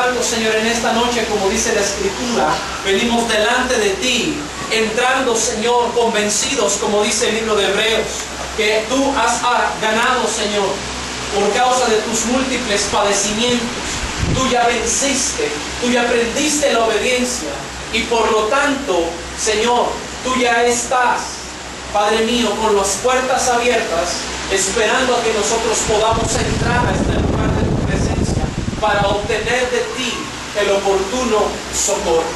embargo, Señor, en esta noche, como dice la Escritura, venimos delante de ti, entrando, Señor, convencidos, como dice el libro de Hebreos, que tú has ganado, Señor, por causa de tus múltiples padecimientos. Tú ya venciste, tú ya aprendiste la obediencia y por lo tanto, Señor, tú ya estás, Padre mío, con las puertas abiertas, esperando a que nosotros podamos entrar a este lugar de tu presencia para obtener de ti el oportuno socorro.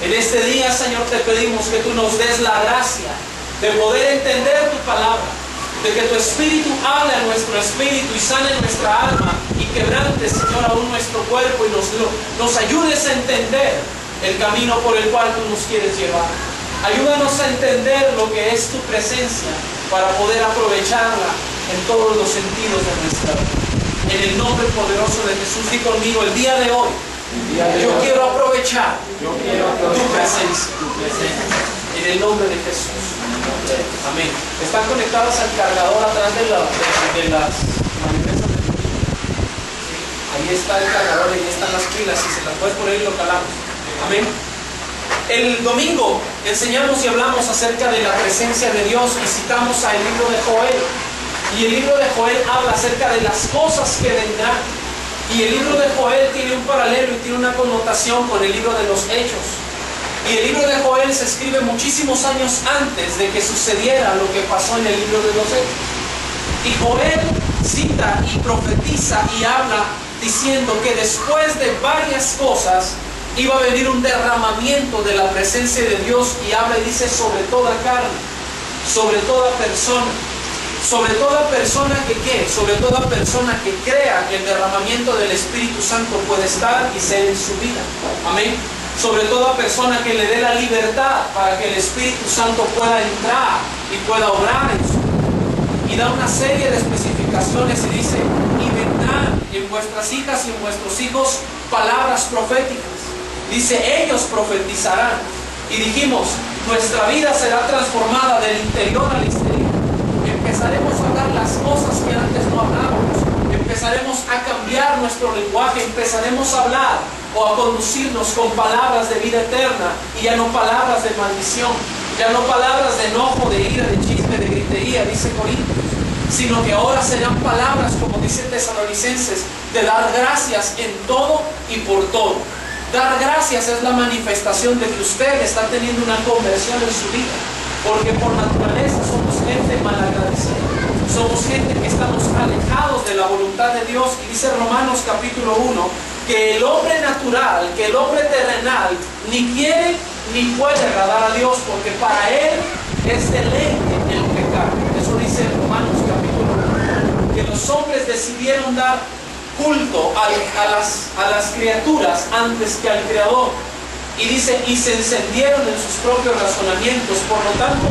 En este día, Señor, te pedimos que tú nos des la gracia de poder entender tu palabra, de que tu Espíritu hable a nuestro espíritu y sane nuestra alma y quebrante, Señor, aún nuestro cuerpo y nos ayudes a entender el camino por el cual tú nos quieres llevar. Ayúdanos a entender lo que es tu presencia para poder aprovecharla en todos los sentidos de nuestra vida. En el nombre poderoso de Jesús, di conmigo el día de hoy. Yo quiero aprovechar tu presencia. En el nombre de Jesús. Amén. Están conectadas al cargador atrás de las manivesas de tu vida. Ahí está el cargador, ahí están las pilas. Si se las puedes poner y lo calamos. Amén. El domingo enseñamos y hablamos acerca de la presencia de Dios y citamos al libro de Joel. Y el libro de Joel habla acerca de las cosas que vendrán. Y el libro de Joel tiene un paralelo y tiene una connotación con el libro de los Hechos. Y el libro de Joel se escribe muchísimos años antes de que sucediera lo que pasó en el libro de los Hechos. Y Joel cita y profetiza y habla diciendo que después de varias cosas iba a venir un derramamiento de la presencia de Dios, y habla y dice sobre toda carne, sobre toda persona. Sobre toda persona que ¿qué? Sobre toda persona que crea que el derramamiento del Espíritu Santo puede estar y ser en su vida. Amén. Sobre toda persona que le dé la libertad para que el Espíritu Santo pueda entrar y pueda obrar en su vida. Y da una serie de especificaciones y dice: y vendrán en vuestras hijas y en vuestros hijos palabras proféticas. Dice: ellos profetizarán. Y dijimos, nuestra vida será transformada del interior al exterior. Empezaremos a hablar las cosas que antes no hablábamos. Empezaremos a cambiar nuestro lenguaje. Empezaremos a hablar o a conducirnos con palabras de vida eterna, y ya no palabras de maldición, ya no palabras de enojo, de ira, de chisme, de gritería, dice Corintios, sino que ahora serán palabras, como dice Tesalonicenses, de dar gracias en todo y por todo. Dar gracias es la manifestación de que usted está teniendo una conversión en su vida, porque por naturaleza somos gente malagradecida, somos gente que estamos alejados de la voluntad de Dios. Y dice Romanos capítulo 1 que el hombre natural, que el hombre terrenal ni quiere ni puede agradar a Dios, porque para él es deleite el pecar. Eso dice Romanos capítulo 1, que los hombres decidieron dar culto a las criaturas antes que al Creador. Y dice: y se encendieron en sus propios razonamientos, por lo tanto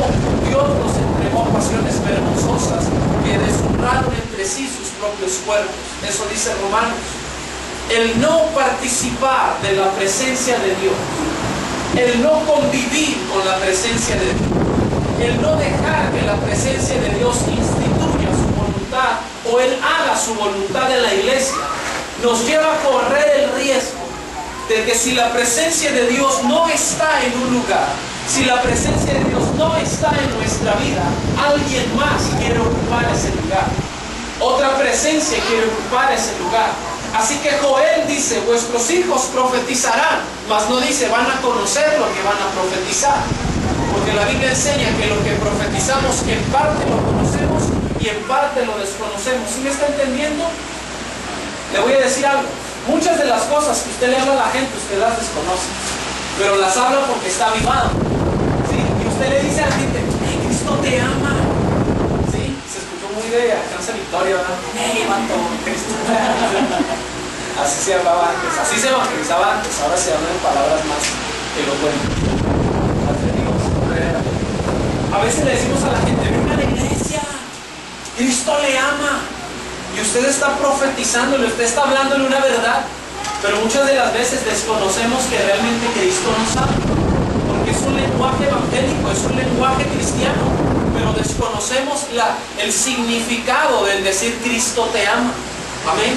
Dios los entregó a pasiones vergonzosas que deshonraron entre sí sus propios cuerpos. Eso dice Romanos. El no participar de la presencia de Dios, el no convivir con la presencia de Dios, el no dejar que la presencia de Dios instituya su voluntad o Él haga su voluntad en la iglesia, nos lleva a correr el riesgo de que si la presencia de Dios no está en un lugar, si la presencia de Dios no está en nuestra vida, alguien más quiere ocupar ese lugar. Otra presencia quiere ocupar ese lugar. Así que Joel dice: vuestros hijos profetizarán, mas no dice van a conocer lo que van a profetizar, porque la Biblia enseña que lo que profetizamos en parte lo conocemos y en parte lo desconocemos. ¿Sí me está entendiendo? Le voy a decir algo: muchas de las cosas que usted le habla a la gente, usted las desconoce, pero las habla porque está avivado, ¿sí? Y usted le dice a la gente: hey, Cristo te ama. ¿Sí? Se escuchó muy de Alcanza Victoria, ¿verdad? Hey, vato, Cristo te ama. Así se hablaba antes, así se evangelizaba antes. Ahora se hablan palabras más elocuentes. A veces le decimos a la gente: venga a la iglesia, Cristo le ama. Y usted está profetizándole, usted está hablándole una verdad, pero muchas de las veces desconocemos que realmente Cristo nos ama, porque es un lenguaje evangélico, es un lenguaje cristiano, pero desconocemos el significado del decir Cristo te ama. Amén.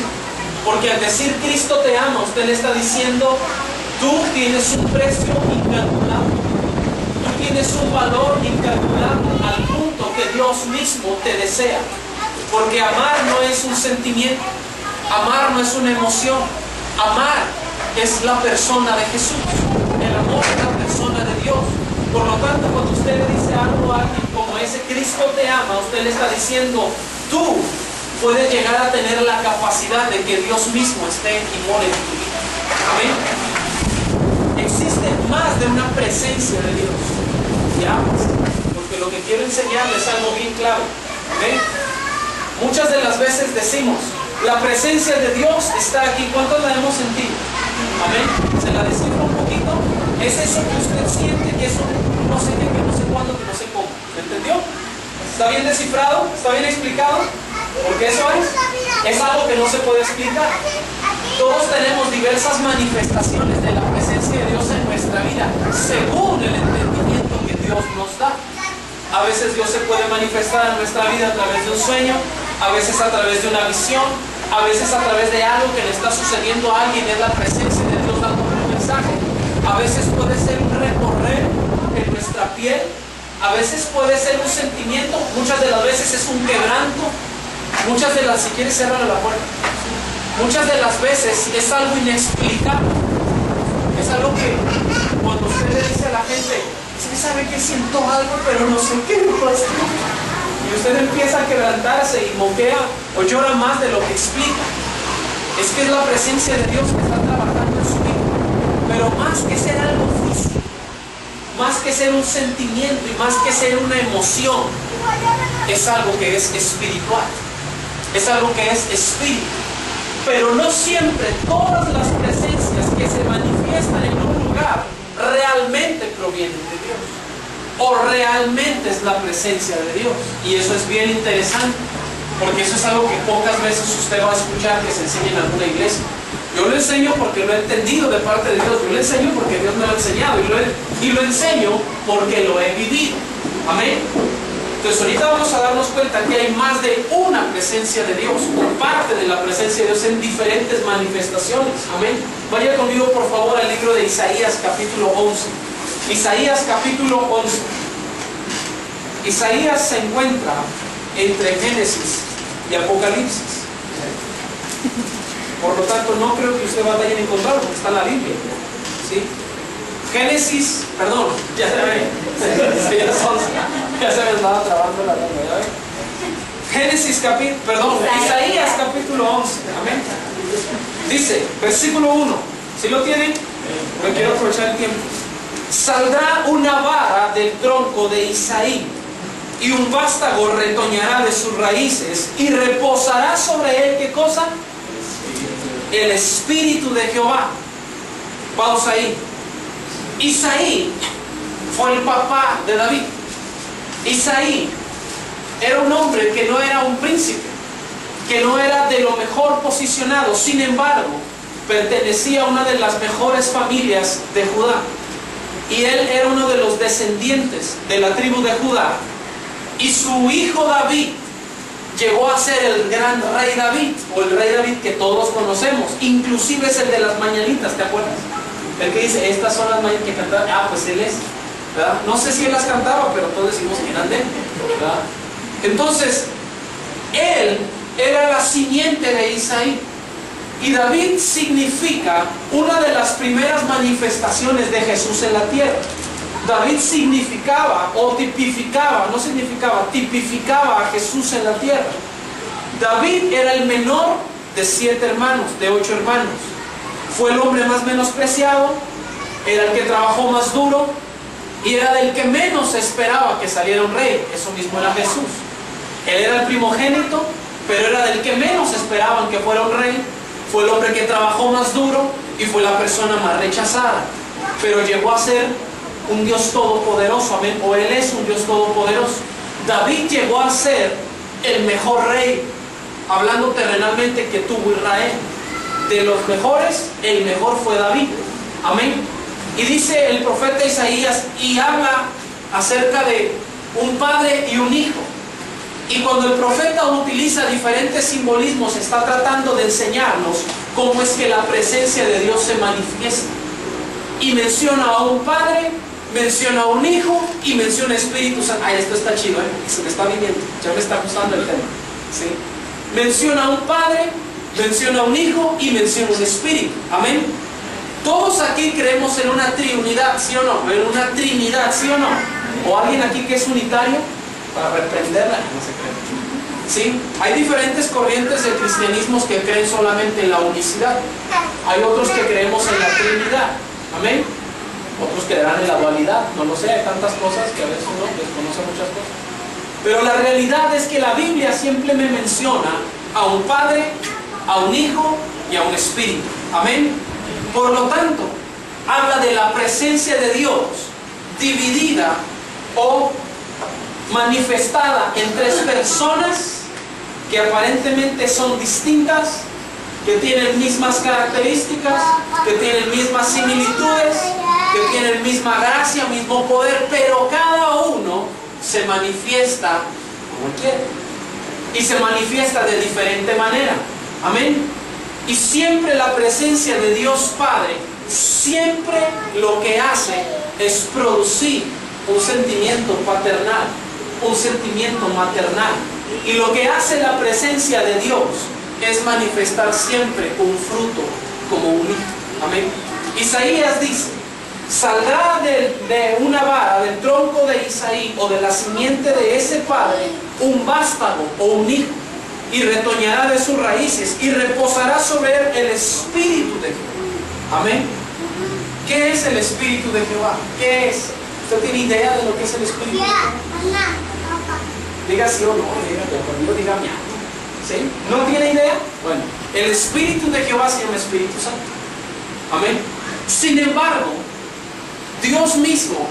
Porque al decir Cristo te ama, usted le está diciendo, tú tienes un precio incalculable. Tú tienes un valor incalculable al punto que Dios mismo te desea. Porque amar no es un sentimiento, amar no es una emoción, amar es la persona de Jesús. El amor es la persona de Dios. Por lo tanto, cuando usted le dice algo a alguien como ese, Cristo te ama, usted le está diciendo, tú puedes llegar a tener la capacidad de que Dios mismo esté y more en tu vida. Amén. Existe más de una presencia de Dios. Ya, porque lo que quiero enseñarles es algo bien clave. ¿Amén? Muchas de las veces decimos, la presencia de Dios está aquí. ¿Cuántos la hemos sentido? Amén. Se la descifro un poquito. Es eso que usted siente, que eso no sé qué, que no sé cuándo, que no sé cómo. ¿Me entendió? ¿Está bien descifrado? ¿Está bien explicado? Porque eso es algo que no se puede explicar. Todos tenemos diversas manifestaciones de la presencia de Dios en nuestra vida, según el entendimiento que Dios nos da. A veces Dios se puede manifestar en nuestra vida a través de un sueño, a veces a través de una visión, a veces a través de algo que le está sucediendo a alguien, es la presencia de Dios dando un mensaje. A veces puede ser un recorrer en nuestra piel, a veces puede ser un sentimiento, muchas de las veces es un quebranto, muchas de las, si quieres cerrar la puerta, muchas de las veces es algo inexplicable. Es algo que cuando usted le dice a la gente, es que sabe que siento algo, pero no sé qué pasa. Y usted empieza a quebrantarse y moquea o llora más de lo que explica. Es que es la presencia de Dios que está trabajando en su vida. Pero más que ser algo físico, más que ser un sentimiento y más que ser una emoción, es algo que es espiritual. Es algo que es espíritu. Pero no siempre todas las presencias que se manifiestan en un lugar realmente provienen de Dios. O realmente es la presencia de Dios. Y eso es bien interesante, porque eso es algo que pocas veces usted va a escuchar que se enseñe en alguna iglesia. Yo lo enseño porque lo he entendido de parte de Dios. Yo lo enseño porque Dios me lo ha enseñado. Y lo enseño porque lo he vivido. Amén. Entonces ahorita vamos a darnos cuenta que hay más de una presencia de Dios, o parte de la presencia de Dios en diferentes manifestaciones. Amén. Vaya conmigo por favor al libro de Isaías capítulo 11. Isaías capítulo 11. Isaías se encuentra entre Génesis y Apocalipsis. Por lo tanto, no creo que usted vaya a encontrarlo, porque está en la Biblia. ¿Sí? Génesis, perdón, ya se ve. Ya se me estaba trabando la lengua, ¿ya ve? Isaías capítulo 11. Amén. Dice, versículo 1. ¿Sí lo tienen? No quiero aprovechar el tiempo. Saldrá una vara del tronco de Isaí, y un vástago retoñará de sus raíces, y reposará sobre él, ¿qué cosa? El Espíritu de Jehová. Pausa ahí. Isaí fue el papá de David. Isaí era un hombre que no era un príncipe, que no era de lo mejor posicionado, sin embargo, pertenecía a una de las mejores familias de Judá. Y él era uno de los descendientes de la tribu de Judá. Y su hijo David llegó a ser el gran rey David, o el rey David que todos conocemos. Inclusive es el de las mañanitas, ¿te acuerdas? El que dice, estas son las mañanitas que cantaban. Ah, pues él es, ¿verdad? No sé si él las cantaba, pero todos decimos que eran de él, ¿verdad? Entonces, él era la simiente de Isaí. Y David significa una de las primeras manifestaciones de Jesús en la tierra. David significaba o tipificaba, no significaba, tipificaba a Jesús en la tierra. David era el menor de 7 hermanos, de 8 hermanos. Fue el hombre más menospreciado, era el que trabajó más duro y era del que menos esperaba que saliera un rey. Eso mismo era Jesús. Él era el primogénito, pero era del que menos esperaban que fuera un rey. Fue el hombre que trabajó más duro y fue la persona más rechazada. Pero llegó a ser un Dios todopoderoso, amén, o Él es un Dios todopoderoso. David llegó a ser el mejor rey, hablando terrenalmente, que tuvo Israel. De los mejores, el mejor fue David, amén. Y dice el profeta Isaías, y habla acerca de un padre y un hijo. Y cuando el profeta utiliza diferentes simbolismos, está tratando de enseñarnos cómo es que la presencia de Dios se manifiesta. Y menciona a un Padre, menciona a un Hijo y menciona a Espíritu Santo. Ay, esto está chido, se me está viniendo, ya me está gustando el tema. ¿Sí? Menciona a un Padre, menciona a un Hijo y menciona a un Espíritu. Amén. Todos aquí creemos en una Trinidad, ¿sí o no? En una Trinidad, ¿sí o no? ¿O alguien aquí que es unitario? Para reprenderla, no se cree. ¿Sí? Hay diferentes corrientes de cristianismos que creen solamente en la unicidad. Hay otros que creemos en la Trinidad. Amén. Otros creerán en la dualidad. No lo sé, hay tantas cosas que a veces uno desconoce muchas cosas. Pero la realidad es que la Biblia siempre me menciona a un Padre, a un Hijo y a un Espíritu. Amén. Por lo tanto, habla de la presencia de Dios dividida o manifestada en tres personas que aparentemente son distintas, que tienen mismas características, que tienen mismas similitudes, que tienen misma gracia, mismo poder, pero cada uno se manifiesta como quiere y se manifiesta de diferente manera. Amén. Y siempre la presencia de Dios Padre, siempre lo que hace es producir un sentimiento paternal, un sentimiento maternal. Y lo que hace la presencia de Dios es manifestar siempre un fruto como un hijo. Amén. Isaías dice: saldrá de una vara, del tronco de Isaí o de la simiente de ese padre, un vástago o un hijo, y retoñará de sus raíces y reposará sobre él el Espíritu de Jehová. Amén. ¿Qué es el Espíritu de Jehová? ¿Qué es? ¿Usted tiene idea de lo que es el Espíritu de Jehová? Diga sí o no, conmigo diga miau. ¿Sí? ¿No tiene idea? Bueno, el Espíritu de Jehová se llama Espíritu Santo. Amén. Sin embargo, Dios mismo,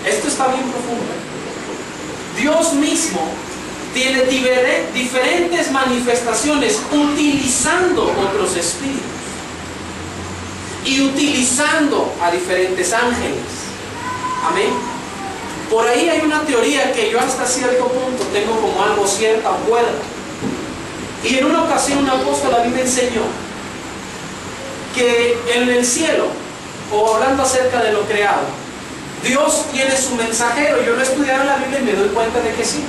esto está bien profundo, Dios mismo tiene diferentes manifestaciones utilizando otros espíritus y utilizando a diferentes ángeles. Amén. Por ahí hay una teoría que yo hasta cierto punto tengo como algo cierta o cuerda. Y en una ocasión un apóstol a mí me enseñó que en el cielo, o hablando acerca de lo creado, Dios tiene su mensajero. Yo lo he estudiado en la Biblia y me doy cuenta de que sí.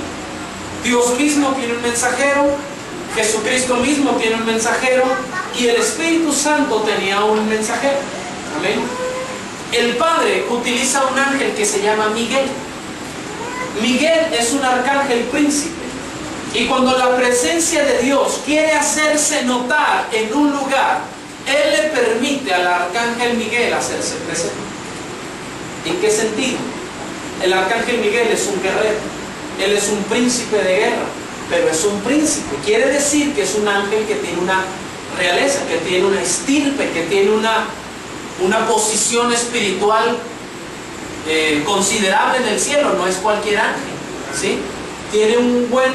Dios mismo tiene un mensajero, Jesucristo mismo tiene un mensajero y el Espíritu Santo tenía un mensajero. Amén. El Padre utiliza un ángel que se llama Miguel. Miguel es un arcángel príncipe. Y cuando la presencia de Dios quiere hacerse notar en un lugar, Él le permite al arcángel Miguel hacerse presente. ¿En qué sentido? El arcángel Miguel es un guerrero. Él es un príncipe de guerra, pero es un príncipe. Quiere decir que es un ángel que tiene una realeza, que tiene una estirpe, que tiene una posición espiritual considerable en el cielo. No es cualquier ángel, ¿sí? Tiene un buen,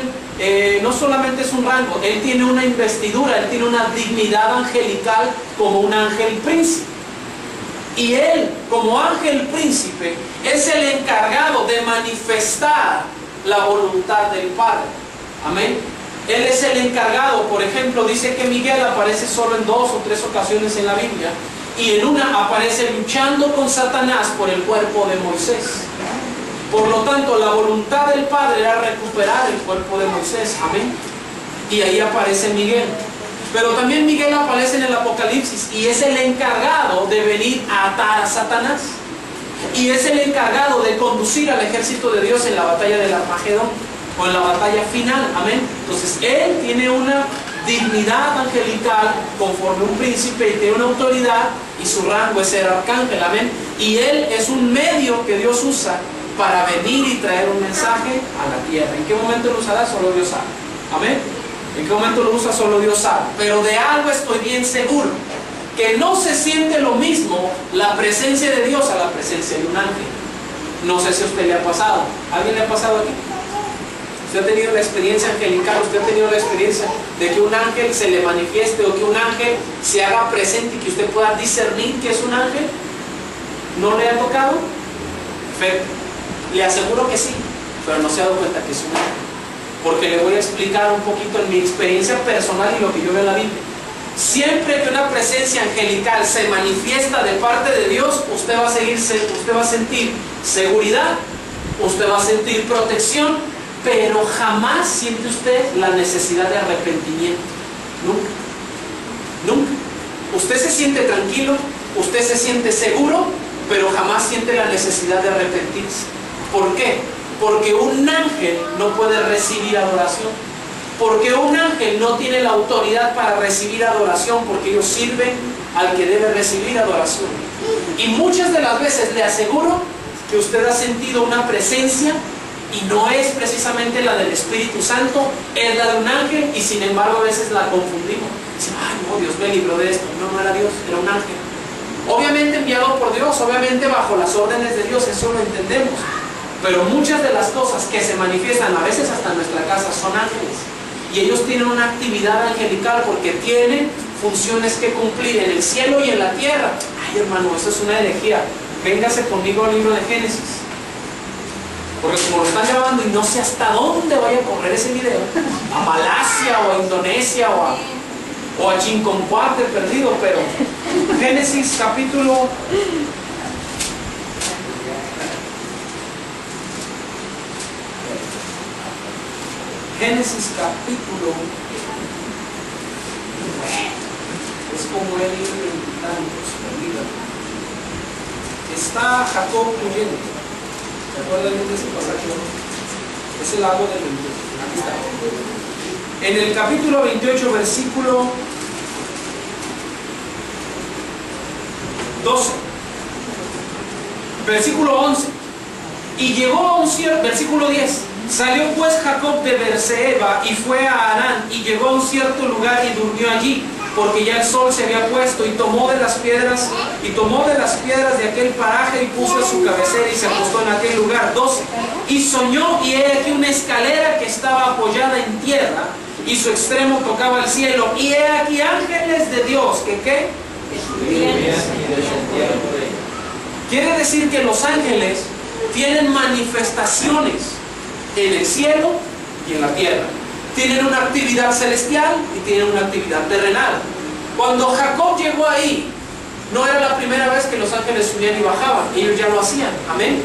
no solamente es un rango, él tiene una investidura, él tiene una dignidad angelical como un ángel príncipe. Y él, como ángel príncipe, es el encargado de manifestar la voluntad del Padre. Amén. Él es el encargado. Por ejemplo, dice que Miguel aparece solo en 2 o 3 ocasiones en la Biblia, y en una aparece luchando con Satanás por el cuerpo de Moisés. Por lo tanto, la voluntad del Padre era recuperar el cuerpo de Moisés. Amén. Y ahí aparece Miguel. Pero también Miguel aparece en el Apocalipsis y es el encargado de venir a atar a Satanás. Y es el encargado de conducir al ejército de Dios en la batalla del Armagedón, o en la batalla final. Amén. Entonces él tiene una dignidad angelical conforme un príncipe y tiene una autoridad, y su rango es ser arcángel. Amén. Y él es un medio que Dios usa para venir y traer un mensaje a la tierra. ¿En qué momento lo usará? Solo Dios sabe. Amén. ¿En qué momento lo usa? Solo Dios sabe. Pero de algo estoy bien seguro: que no se siente lo mismo la presencia de Dios a la presencia de un ángel. No sé si a usted le ha pasado. ¿A alguien le ha pasado aquí? ¿Usted ha tenido la experiencia angelical? ¿Usted ha tenido la experiencia de que un ángel se le manifieste, o que un ángel se haga presente y que usted pueda discernir que es un ángel? ¿No le ha tocado? Perfecto. Le aseguro que sí, pero no se ha dado cuenta que es un ángel. Porque le voy a explicar un poquito en mi experiencia personal y lo que yo veo en la Biblia. Siempre que una presencia angelical se manifiesta de parte de Dios, usted va a sentir seguridad, usted va a sentir protección, pero jamás siente usted la necesidad de arrepentimiento. Nunca. Nunca. Usted se siente tranquilo, usted se siente seguro, pero jamás siente la necesidad de arrepentirse. ¿Por qué? Porque un ángel no puede recibir adoración. Porque un ángel no tiene la autoridad para recibir adoración, porque ellos sirven al que debe recibir adoración. Y muchas de las veces le aseguro que usted ha sentido una presencia y no es precisamente la del Espíritu Santo, es la de un ángel, y sin embargo a veces la confundimos. Dicen, ay no, Dios me libró de esto. No, no era Dios, era un ángel. Obviamente enviado por Dios, obviamente bajo las órdenes de Dios, eso lo entendemos. Pero muchas de las cosas que se manifiestan, a veces hasta en nuestra casa, son ángeles. Y ellos tienen una actividad angelical porque tienen funciones que cumplir en el cielo y en la tierra. Ay hermano, eso es una herejía. Véngase conmigo al libro de Génesis. Porque como lo están grabando y no sé hasta dónde vaya a correr ese video, a Malasia o a Indonesia o a Chinconcuarte perdido, pero Génesis capítulo 9. Es como el libro de tantos, está Jacob huyendo. ¿Se acuerdan de ese pasaje? Es el lago del 28. Aquí está. En el capítulo 28, versículo 12. Versículo 11. Y llegó a un cierto, versículo 10. Salió pues Jacob de Berseba y fue a Harán, y llegó a un cierto lugar y durmió allí, porque ya el sol se había puesto, y tomó de las piedras de aquel paraje y puso su cabecera y se acostó en aquel lugar. 12. Y soñó, y he aquí una escalera que estaba apoyada en tierra, y su extremo tocaba el cielo, y he aquí ángeles de Dios, que ¿qué? Quiere decir que los ángeles tienen manifestaciones en el cielo y en la tierra. Tienen una actividad celestial y tienen una actividad terrenal. Cuando Jacob llegó ahí, no era la primera vez que los ángeles subían y bajaban, ellos ya lo hacían. Amén.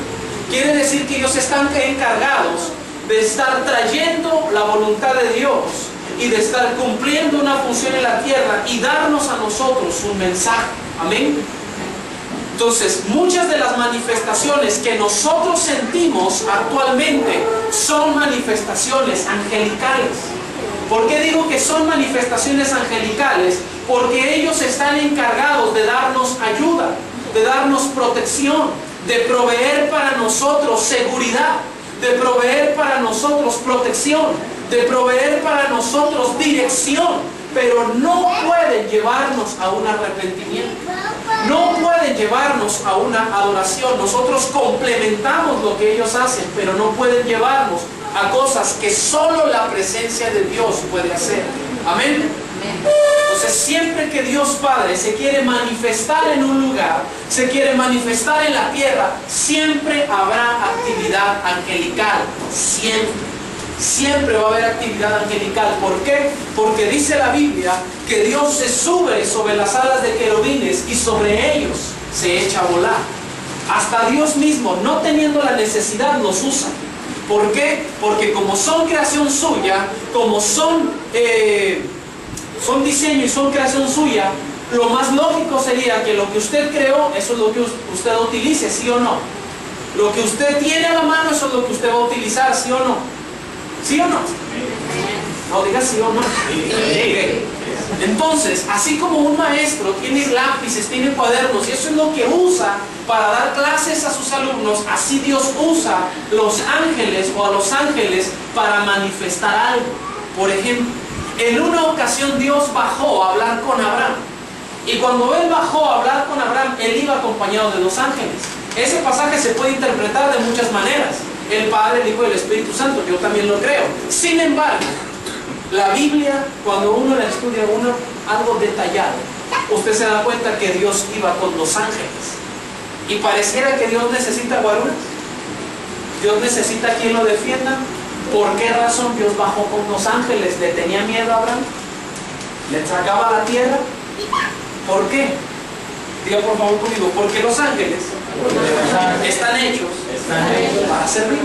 Quiere decir que ellos están encargados de estar trayendo la voluntad de Dios y de estar cumpliendo una función en la tierra y darnos a nosotros un mensaje. Amén. Entonces, muchas de las manifestaciones que nosotros sentimos actualmente son manifestaciones angelicales. ¿Por qué digo que son manifestaciones angelicales? Porque ellos están encargados de darnos ayuda, de darnos protección, de proveer para nosotros seguridad, de proveer para nosotros protección, de proveer para nosotros dirección. Pero no pueden llevarnos a un arrepentimiento, no pueden llevarnos a una adoración. Nosotros complementamos lo que ellos hacen, pero no pueden llevarnos a cosas que solo la presencia de Dios puede hacer. Amén. Entonces, siempre que Dios Padre se quiere manifestar en un lugar, se quiere manifestar en la tierra, siempre habrá actividad angelical, siempre. Siempre va a haber actividad angelical. ¿Por qué? Porque dice la Biblia que Dios se sube sobre las alas de querubines y sobre ellos se echa a volar. Hasta Dios mismo, no teniendo la necesidad, los usa. ¿Por qué? Porque como son creación suya, como son diseño y son creación suya, lo más lógico sería que lo que usted creó, eso es lo que usted utilice, ¿sí o no? Lo que usted tiene a la mano, eso es lo que usted va a utilizar, ¿sí o no? ¿Sí o no? No, diga sí o no. Entonces, así como un maestro tiene lápices, tiene cuadernos, y eso es lo que usa para dar clases a sus alumnos, así Dios usa los ángeles o a los ángeles para manifestar algo. Por ejemplo, en una ocasión Dios bajó a hablar con Abraham. Y cuando Él bajó a hablar con Abraham, Él iba acompañado de los ángeles. Ese pasaje se puede interpretar de muchas maneras. El Padre, el Hijo y el Espíritu Santo, yo también lo creo. Sin embargo, la Biblia, cuando uno la estudia algo detallado, usted se da cuenta que Dios iba con los ángeles. Y pareciera que Dios necesita guaruras. Dios necesita quien lo defienda. ¿Por qué razón Dios bajó con los ángeles? ¿Le tenía miedo a Abraham? ¿Le sacaba la tierra? ¿Por qué? Diga por favor conmigo, porque los ángeles están hechos para servir.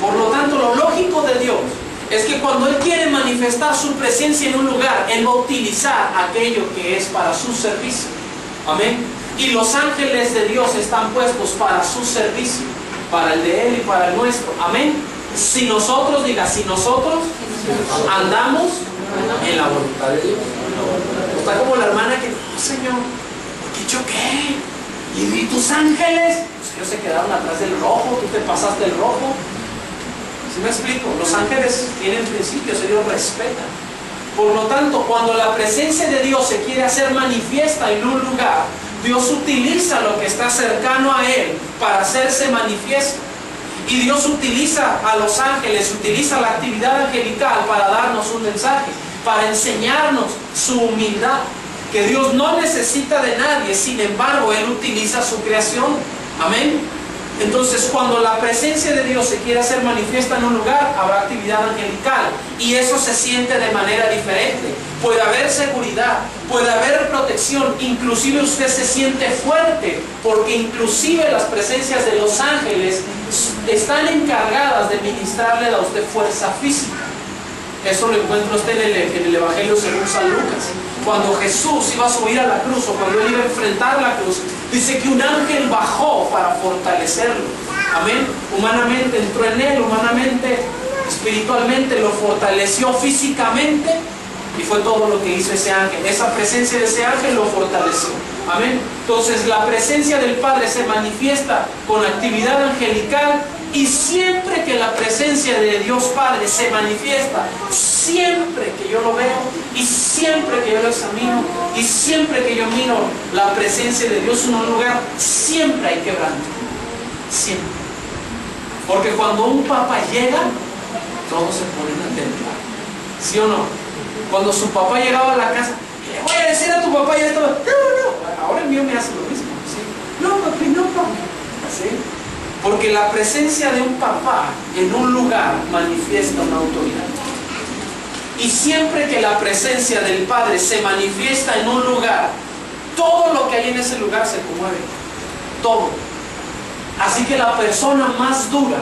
Por lo tanto, lo lógico de Dios es que cuando Él quiere manifestar su presencia en un lugar, Él va a utilizar aquello que es para su servicio. Amén. Y los ángeles de Dios están puestos para su servicio, para el de Él y para el nuestro. Amén. Si nosotros andamos en la voluntad de Dios. Está como la hermana que, no, Señor, ¿qué choqué? Y vi tus ángeles. Pues ellos se quedaron atrás del rojo, tú te pasaste el rojo. ¿Sí me explico? Los ángeles tienen principios, ellos respetan. Por lo tanto, cuando la presencia de Dios se quiere hacer manifiesta en un lugar, Dios utiliza lo que está cercano a Él para hacerse manifiesto. Y Dios utiliza a los ángeles, utiliza la actividad angelical para darnos un mensaje, para enseñarnos su humildad, que Dios no necesita de nadie, sin embargo, Él utiliza su creación. Amén. Entonces, cuando la presencia de Dios se quiere hacer manifiesta en un lugar, habrá actividad angelical, y eso se siente de manera diferente. Puede haber seguridad, puede haber protección, inclusive usted se siente fuerte, porque inclusive las presencias de los ángeles están encargadas de ministrarle a usted fuerza física. Eso lo encuentra usted en el Evangelio según San Lucas. Cuando Jesús iba a subir a la cruz, o cuando Él iba a enfrentar la cruz, dice que un ángel bajó para fortalecerlo. Amén. Humanamente entró en Él, humanamente, espiritualmente lo fortaleció físicamente, y fue todo lo que hizo ese ángel. Esa presencia de ese ángel lo fortaleció. Amén. Entonces la presencia del Padre se manifiesta con actividad angelical, y siempre que la presencia de Dios Padre se manifiesta, siempre que yo lo veo, y siempre que yo lo examino, y siempre que yo miro la presencia de Dios en un lugar, siempre hay quebranto. Siempre. Porque cuando un papá llega, todos se ponen a temblar. ¿Sí o no? Cuando su papá llegaba a la casa, le voy a decir a tu papá, y esto, no, ahora el mío me hace lo mismo. ¿Sí? No, papi, no, papi. ¿Sí? Porque la presencia de un papá en un lugar manifiesta una autoridad. Y siempre que la presencia del Padre se manifiesta en un lugar, todo lo que hay en ese lugar se conmueve. Todo. Así que la persona más dura,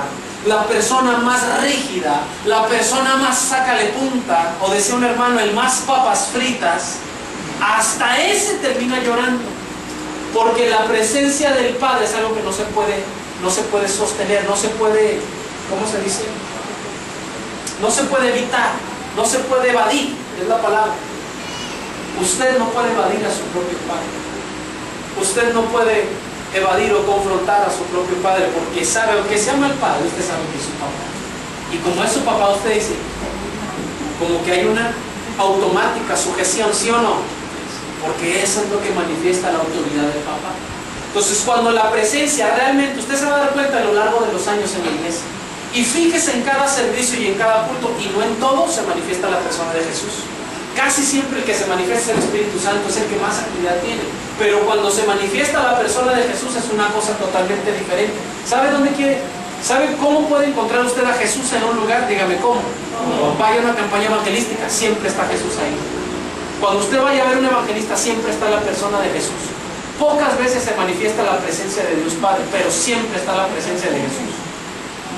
la persona más rígida, la persona más sácale punta, o decía un hermano, el más papas fritas, hasta ese termina llorando. Porque la presencia del Padre es algo que no se puede sostener, no se puede, ¿cómo se dice? No se puede evitar, no se puede evadir, es la palabra. Usted no puede evadir a su propio Padre. Usted no puede evadir o confrontar a su propio Padre, porque sabe, aunque se llama el Padre, usted sabe que es su papá. Y como es su papá, usted dice, como que hay una automática sujeción, ¿sí o no? Porque eso es lo que manifiesta la autoridad del papá. Entonces, cuando la presencia realmente, usted se va a dar cuenta a lo largo de los años en la iglesia, y fíjese en cada servicio y en cada culto, y no en todo se manifiesta la persona de Jesús. Casi siempre el que se manifiesta el Espíritu Santo es el que más actividad tiene, pero cuando se manifiesta la persona de Jesús es una cosa totalmente diferente. ¿Sabe dónde quiere? ¿Sabe cómo puede encontrar usted a Jesús en un lugar? Dígame cómo. Vaya a una campaña evangelística, siempre está Jesús ahí. Cuando usted vaya a ver un evangelista, siempre está la persona de Jesús. Pocas veces se manifiesta la presencia de Dios Padre, pero siempre está la presencia de Jesús.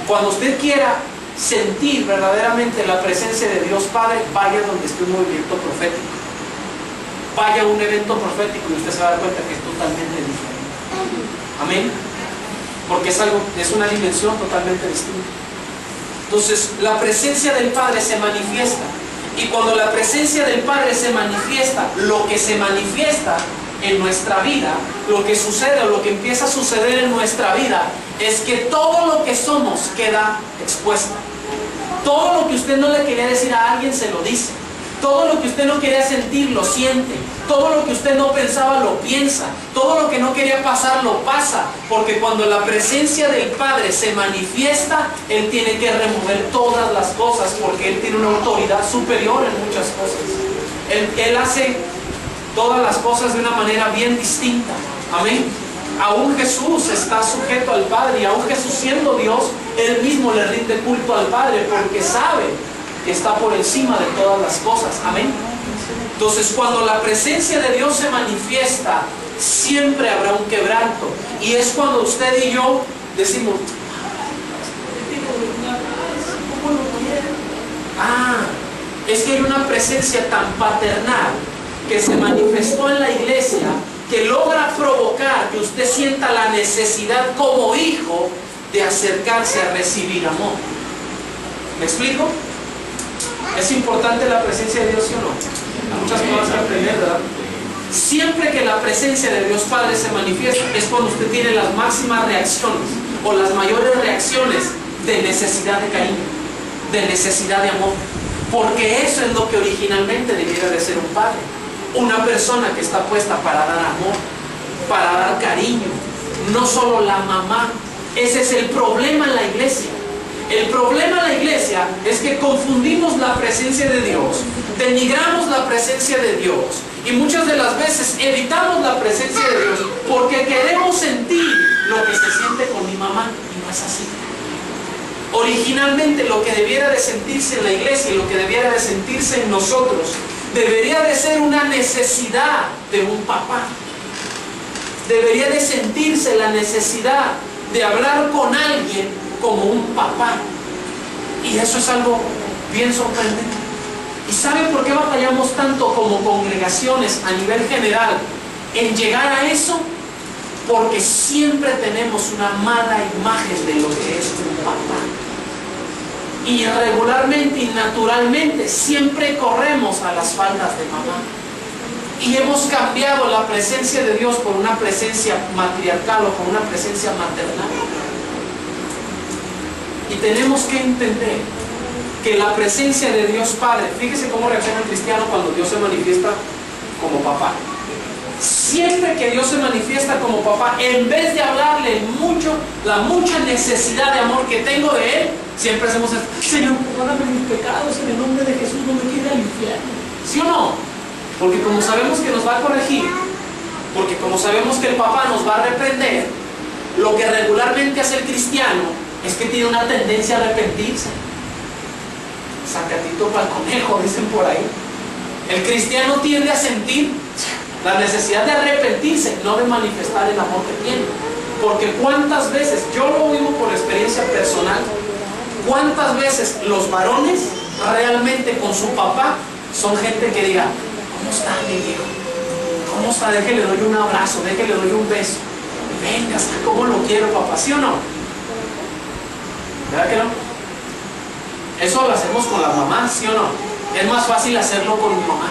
Cuando usted quiera sentir verdaderamente la presencia de Dios Padre, vaya donde esté un movimiento profético. Vaya a un evento profético y usted se va a dar cuenta que es totalmente diferente. Amén. Porque es una dimensión totalmente distinta. Entonces, la presencia del Padre se manifiesta. Y cuando la presencia del Padre se manifiesta, lo que se manifiesta en nuestra vida, lo que sucede o lo que empieza a suceder en nuestra vida, es que todo lo que somos queda expuesto. Todo lo que usted no le quería decir a alguien se lo dice. Todo lo que usted no quería sentir lo siente. Todo lo que usted no pensaba lo piensa. Todo lo que no quería pasar lo pasa. Porque cuando la presencia del Padre se manifiesta, Él tiene que remover todas las cosas, porque Él tiene una autoridad superior en muchas cosas. Él hace todas las cosas de una manera bien distinta. Amén. Aún Jesús está sujeto al Padre, y aún Jesús siendo Dios, Él mismo le rinde culto al Padre porque sabe que está por encima de todas las cosas. Amén. Entonces, cuando la presencia de Dios se manifiesta, siempre habrá un quebranto. Y es cuando usted y yo decimos: es que hay una presencia tan paternal que se manifestó en la iglesia, que logra provocar que usted sienta la necesidad como hijo de acercarse a recibir amor. ¿Me explico? ¿Es importante la presencia de Dios, sí o no? Hay muchas cosas que aprender, ¿verdad? Siempre que la presencia de Dios Padre se manifiesta, es cuando usted tiene las máximas reacciones o las mayores reacciones de necesidad de cariño, de necesidad de amor. Porque eso es lo que originalmente debiera de ser un padre. Una persona que está puesta para dar amor, para dar cariño, no solo la mamá. Ese es el problema en la iglesia. El problema en la iglesia es que confundimos la presencia de Dios, denigramos la presencia de Dios, y muchas de las veces evitamos la presencia de Dios porque queremos sentir lo que se siente con mi mamá, y no es así. Originalmente lo que debiera de sentirse en la iglesia y lo que debiera de sentirse en nosotros debería de ser una necesidad de un papá. Debería de sentirse la necesidad de hablar con alguien como un papá. Y eso es algo bien sorprendente. ¿Y saben por qué batallamos tanto como congregaciones a nivel general en llegar a eso? Porque siempre tenemos una mala imagen de lo que es un papá. Y regularmente y naturalmente siempre corremos a las faldas de mamá. Y hemos cambiado la presencia de Dios por una presencia matriarcal o por una presencia maternal. Y tenemos que entender que la presencia de Dios Padre, fíjese cómo reacciona el cristiano cuando Dios se manifiesta como papá. Siempre que Dios se manifiesta como papá, en vez de hablarle la mucha necesidad de amor que tengo de Él, siempre hacemos esto: Señor, perdóname mis pecados, en el nombre de Jesús, no me quiera al infierno. ¿Sí o no? Porque como sabemos que nos va a corregir, porque como sabemos que el papá nos va a reprender, lo que regularmente hace el cristiano es que tiene una tendencia a arrepentirse. Sacatito para el conejo, dicen por ahí. El cristiano tiende a sentir la necesidad de arrepentirse, no de manifestar el amor que tiene. Porque cuántas veces, yo lo vivo por experiencia personal, cuántas veces los varones realmente con su papá son gente que diga: ¿cómo está mi viejo? ¿Cómo está? Déjale, doy un abrazo, déjale, doy un beso. Venga, hasta cómo lo quiero, papá, ¿sí o no? ¿Verdad que no? Eso lo hacemos con la mamá, ¿sí o no? Es más fácil hacerlo con mi mamá,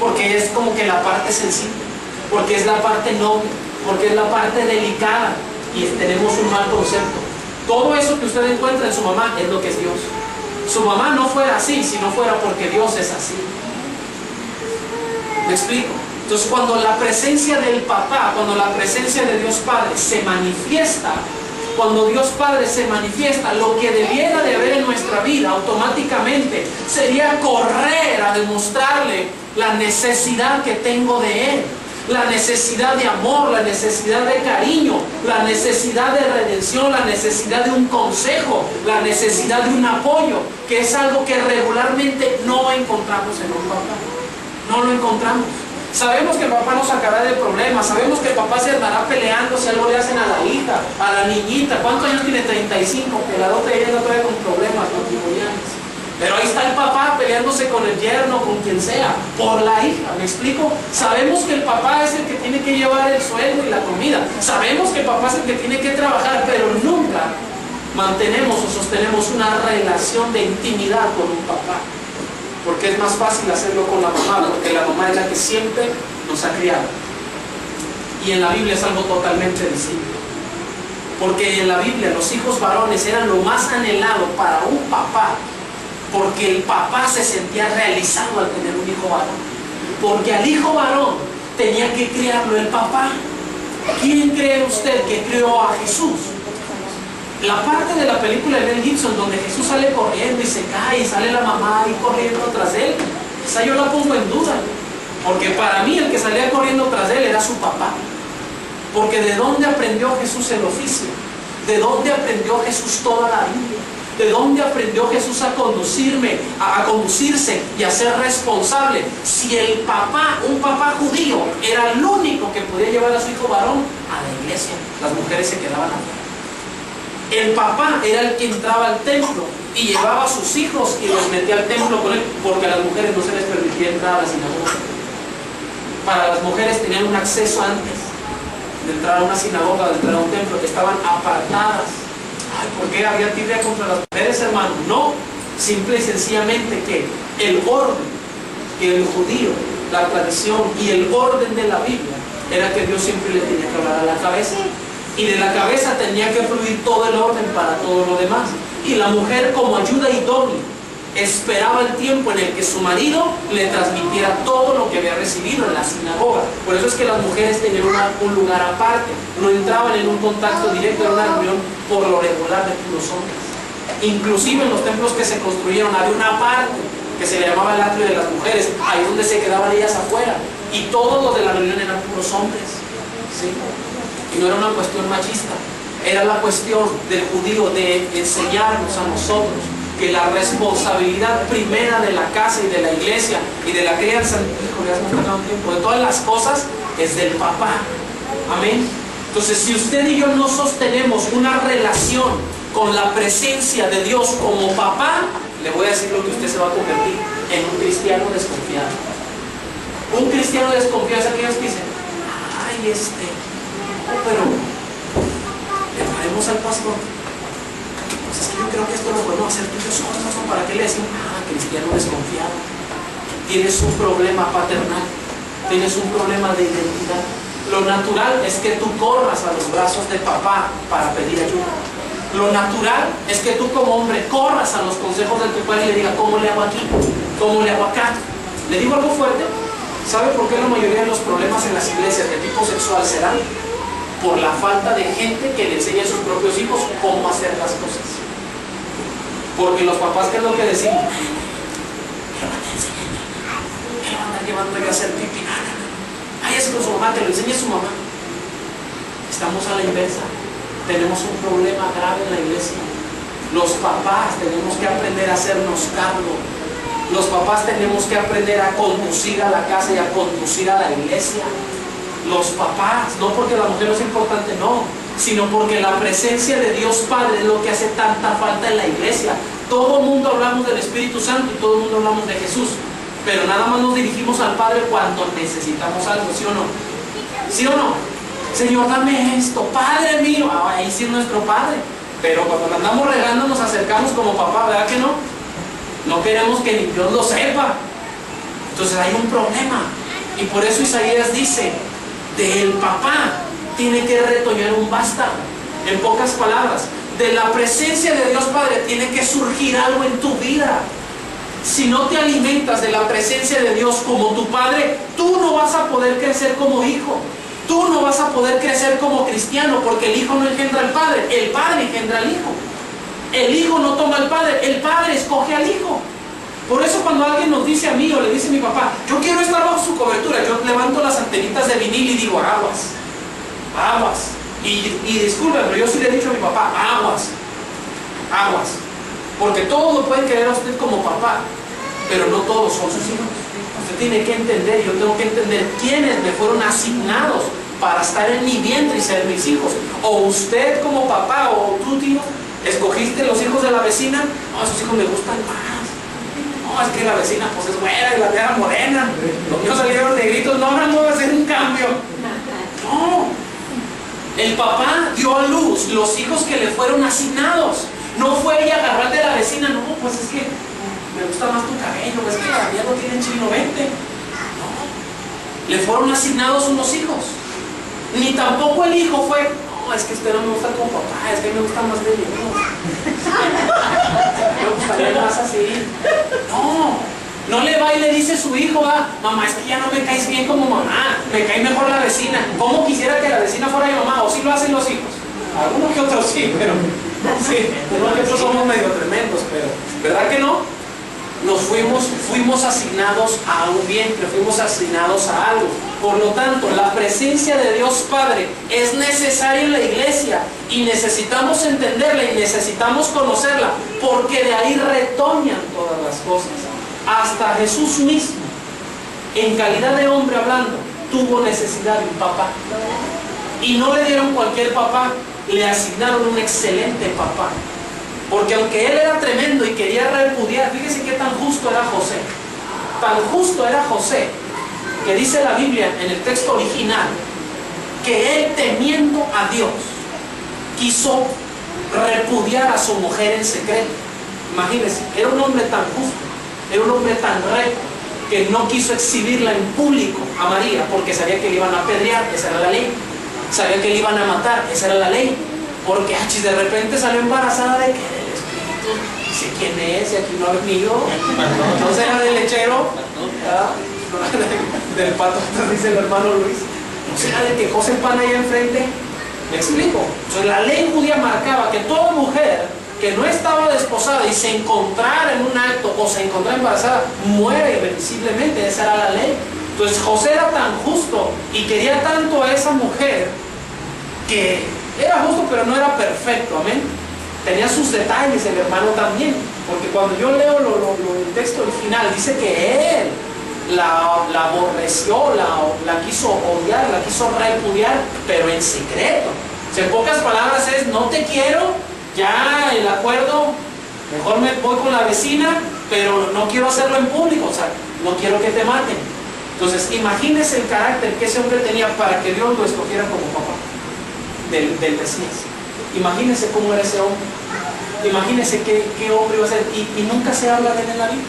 porque es como que la parte sensible, porque es la parte noble, porque es la parte delicada, y tenemos un mal concepto. Todo eso que usted encuentra en su mamá es lo que es Dios. Su mamá no fuera así si no fuera porque Dios es así. ¿Me explico? Entonces, cuando la presencia del papá, cuando la presencia de Dios Padre se manifiesta, cuando Dios Padre se manifiesta, lo que debiera de haber en nuestra vida automáticamente sería correr a demostrarle la necesidad que tengo de Él, la necesidad de amor, la necesidad de cariño, la necesidad de redención, la necesidad de un consejo, la necesidad de un apoyo, que es algo que regularmente no encontramos en un papá. No lo encontramos. Sabemos que el papá nos sacará de problemas, sabemos que el papá se andará peleando si algo le hacen a la hija, a la niñita. ¿Cuántos años tiene? 35, peladote, ella no trae con problemas matrimoniales. Pero ahí está el papá peleándose con el yerno, con quien sea, por la hija. ¿Me explico? Sabemos que el papá es el que tiene que llevar el sueldo y la comida. Sabemos que el papá es el que tiene que trabajar, pero nunca mantenemos o sostenemos una relación de intimidad con un papá. Porque es más fácil hacerlo con la mamá, porque la mamá es la que siempre nos ha criado. Y en la Biblia es algo totalmente distinto. Porque en la Biblia los hijos varones eran lo más anhelado para un papá, porque el papá se sentía realizado al tener un hijo varón. Porque al hijo varón tenía que criarlo el papá. ¿Quién cree usted que crió a Jesús? La parte de la película de Mel Gibson donde Jesús sale corriendo y se cae y sale la mamá ahí corriendo tras él, esa yo la pongo en duda, porque para mí el que salía corriendo tras él era su papá. Porque ¿de dónde aprendió Jesús el oficio? ¿De dónde aprendió Jesús toda la Biblia? ¿De dónde aprendió Jesús a conducirse y a ser responsable? Si el papá, un papá judío, era el único que podía llevar a su hijo varón a la iglesia, las mujeres se quedaban afuera. El papá era el que entraba al templo y llevaba a sus hijos y los metía al templo con él, porque a las mujeres no se les permitía entrar a la sinagoga. Para las mujeres tenían un acceso antes de entrar a una sinagoga, de entrar a un templo, estaban apartadas. Ay, ¿por qué había tirria contra las mujeres, hermano? No, simple y sencillamente que el orden, que el judío, la tradición y el orden de la Biblia era que Dios siempre le tenía que hablar a la cabeza, y de la cabeza tenía que fluir todo el orden para todo lo demás. Y la mujer, como ayuda idónea, esperaba el tiempo en el que su marido le transmitiera todo lo que había recibido en la sinagoga. Por eso es que las mujeres tenían un lugar aparte, no entraban en un contacto directo, en una reunión por lo regular de puros hombres. Inclusive en los templos que se construyeron había una parte que se le llamaba el atrio de las mujeres, ahí donde se quedaban ellas afuera, y todos los de la reunión eran puros hombres, ¿sí? Y no era una cuestión machista, era la cuestión del judío de enseñarnos a nosotros que la responsabilidad primera de la casa y de la iglesia y de la crianza, de todas las cosas, es del papá. Amén. Entonces, si usted y yo no sostenemos una relación con la presencia de Dios como papá, le voy a decir lo que usted se va a convertir en un cristiano desconfiado. Un cristiano desconfiado es aquellos que dicen: ay, pero le paremos al pastor. Pues es que yo creo que esto lo podemos hacer tú y yo solos, ¿no? ¿Para qué le decimos? Cristiano desconfiado. Tienes un problema paternal, tienes un problema de identidad. Lo natural es que tú corras a los brazos de papá para pedir ayuda. Lo natural es que tú como hombre corras a los consejos de tu padre y le digas: ¿cómo le hago aquí? ¿Cómo le hago acá? ¿Le digo algo fuerte? ¿Sabe por qué la mayoría de los problemas en las iglesias de tipo sexual se dan? Por la falta de gente que le enseñe a sus propios hijos cómo hacer las cosas. Porque los papás, ¿qué es lo que decimos? ¿Qué van a enseñar? ¿Qué van a andar llevándole a hacer pipí? Váyase con su mamá, que lo enseñe su mamá. Estamos a la inversa. Tenemos un problema grave en la iglesia. Los papás tenemos que aprender a hacernos cargo. Los papás tenemos que aprender a conducir a la casa y a conducir a la iglesia. Los papás, no porque la mujer no es importante, no, sino porque la presencia de Dios Padre es lo que hace tanta falta en la iglesia. Todo el mundo hablamos del Espíritu Santo y todo el mundo hablamos de Jesús, pero nada más nos dirigimos al Padre cuando necesitamos algo, ¿sí o no? ¿Sí o no? Señor, dame esto, Padre mío. Ahí sí es nuestro Padre, pero cuando andamos regando nos acercamos como papá, ¿verdad que no? No queremos que ni Dios lo sepa. Entonces hay un problema, y por eso Isaías dice: del papá tiene que retoñar un vástago. En pocas palabras, de la presencia de Dios Padre tiene que surgir algo en tu vida. Si no te alimentas de la presencia de Dios como tu padre, tú no vas a poder crecer como hijo. Tú no vas a poder crecer como cristiano, porque el hijo no engendra al padre, el padre engendra al hijo. El hijo no toma al padre, el padre escoge al hijo. Por eso cuando alguien nos dice a mí o le dice a mi papá: yo quiero estar bajo su cobertura, yo levanto las antenitas de vinil y digo: aguas, aguas. Y disculpen, pero yo sí le he dicho a mi papá: aguas, aguas. Porque todos lo pueden querer a usted como papá, pero no todos son sus hijos. Usted tiene que entender, yo tengo que entender quiénes me fueron asignados para estar en mi vientre y ser mis hijos. O usted como papá, o tú, tío, escogiste los hijos de la vecina. No, esos hijos me gustan más. No, es que la vecina pues es buena y la mía era morena. Los míos salieron negritos. No, no va a hacer un cambio. No. El papá dio a luz los hijos que le fueron asignados. No fue ella agarrar de la vecina. No, pues es que me gusta más tu cabello. Es que la mía no tiene chino, vente. No. Le fueron asignados unos hijos. Ni tampoco el hijo fue: no, es que usted no me gusta como papá, es que me gusta más de mi hijo. Me gustaría más así. No le va y le dice a su hijo: mamá, es que ya no me caes bien como mamá, me cae mejor la vecina. ¿Cómo quisiera que la vecina fuera mi mamá? O sí lo hacen los hijos. Algunos que otros sí, pero sí, algunos que otros somos medio tremendos, pero ¿verdad que no? Nos fuimos asignados a un vientre, fuimos asignados a algo. Por lo tanto, la presencia de Dios Padre es necesaria en la iglesia y necesitamos entenderla y necesitamos conocerla, porque de ahí retoñan todas las cosas. Hasta Jesús mismo, en calidad de hombre hablando, tuvo necesidad de un papá. Y no le dieron cualquier papá, le asignaron un excelente papá. Porque aunque él era tremendo y quería repudiar, fíjese qué tan justo era José. Tan justo era José, que dice la Biblia en el texto original, que él, temiendo a Dios, quiso repudiar a su mujer en secreto. Imagínense, era un hombre tan justo, era un hombre tan recto, que no quiso exhibirla en público a María, porque sabía que le iban a apedrear, esa era la ley. Sabía que le iban a matar, esa era la ley. Porque de repente salió embarazada de que del Espíritu, dice quién es, y aquí no ha venido, no será del lechero, del pato, dice el hermano Luis, no será de que José Pan allá enfrente. ¿Me explico? Entonces, la ley judía marcaba que toda mujer que no estaba desposada y se encontrara en un acto o se encontrara embarazada, muere irremisiblemente. Esa era la ley. Entonces José era tan justo y quería tanto a esa mujer, que era justo pero no era perfecto, amén. Tenía sus detalles el hermano también, porque cuando yo leo el texto original, dice que él la aborreció, la quiso odiar, la quiso repudiar, pero en secreto. O sea, en pocas palabras es, no te quiero, ya el acuerdo, mejor me voy con la vecina, pero no quiero hacerlo en público, o sea, no quiero que te maten. Entonces, imagínese el carácter que ese hombre tenía para que Dios lo escogiera como papá del Mesías. Imagínese cómo era ese hombre. Imagínese qué hombre iba a ser. Y nunca se habla de él en la Biblia.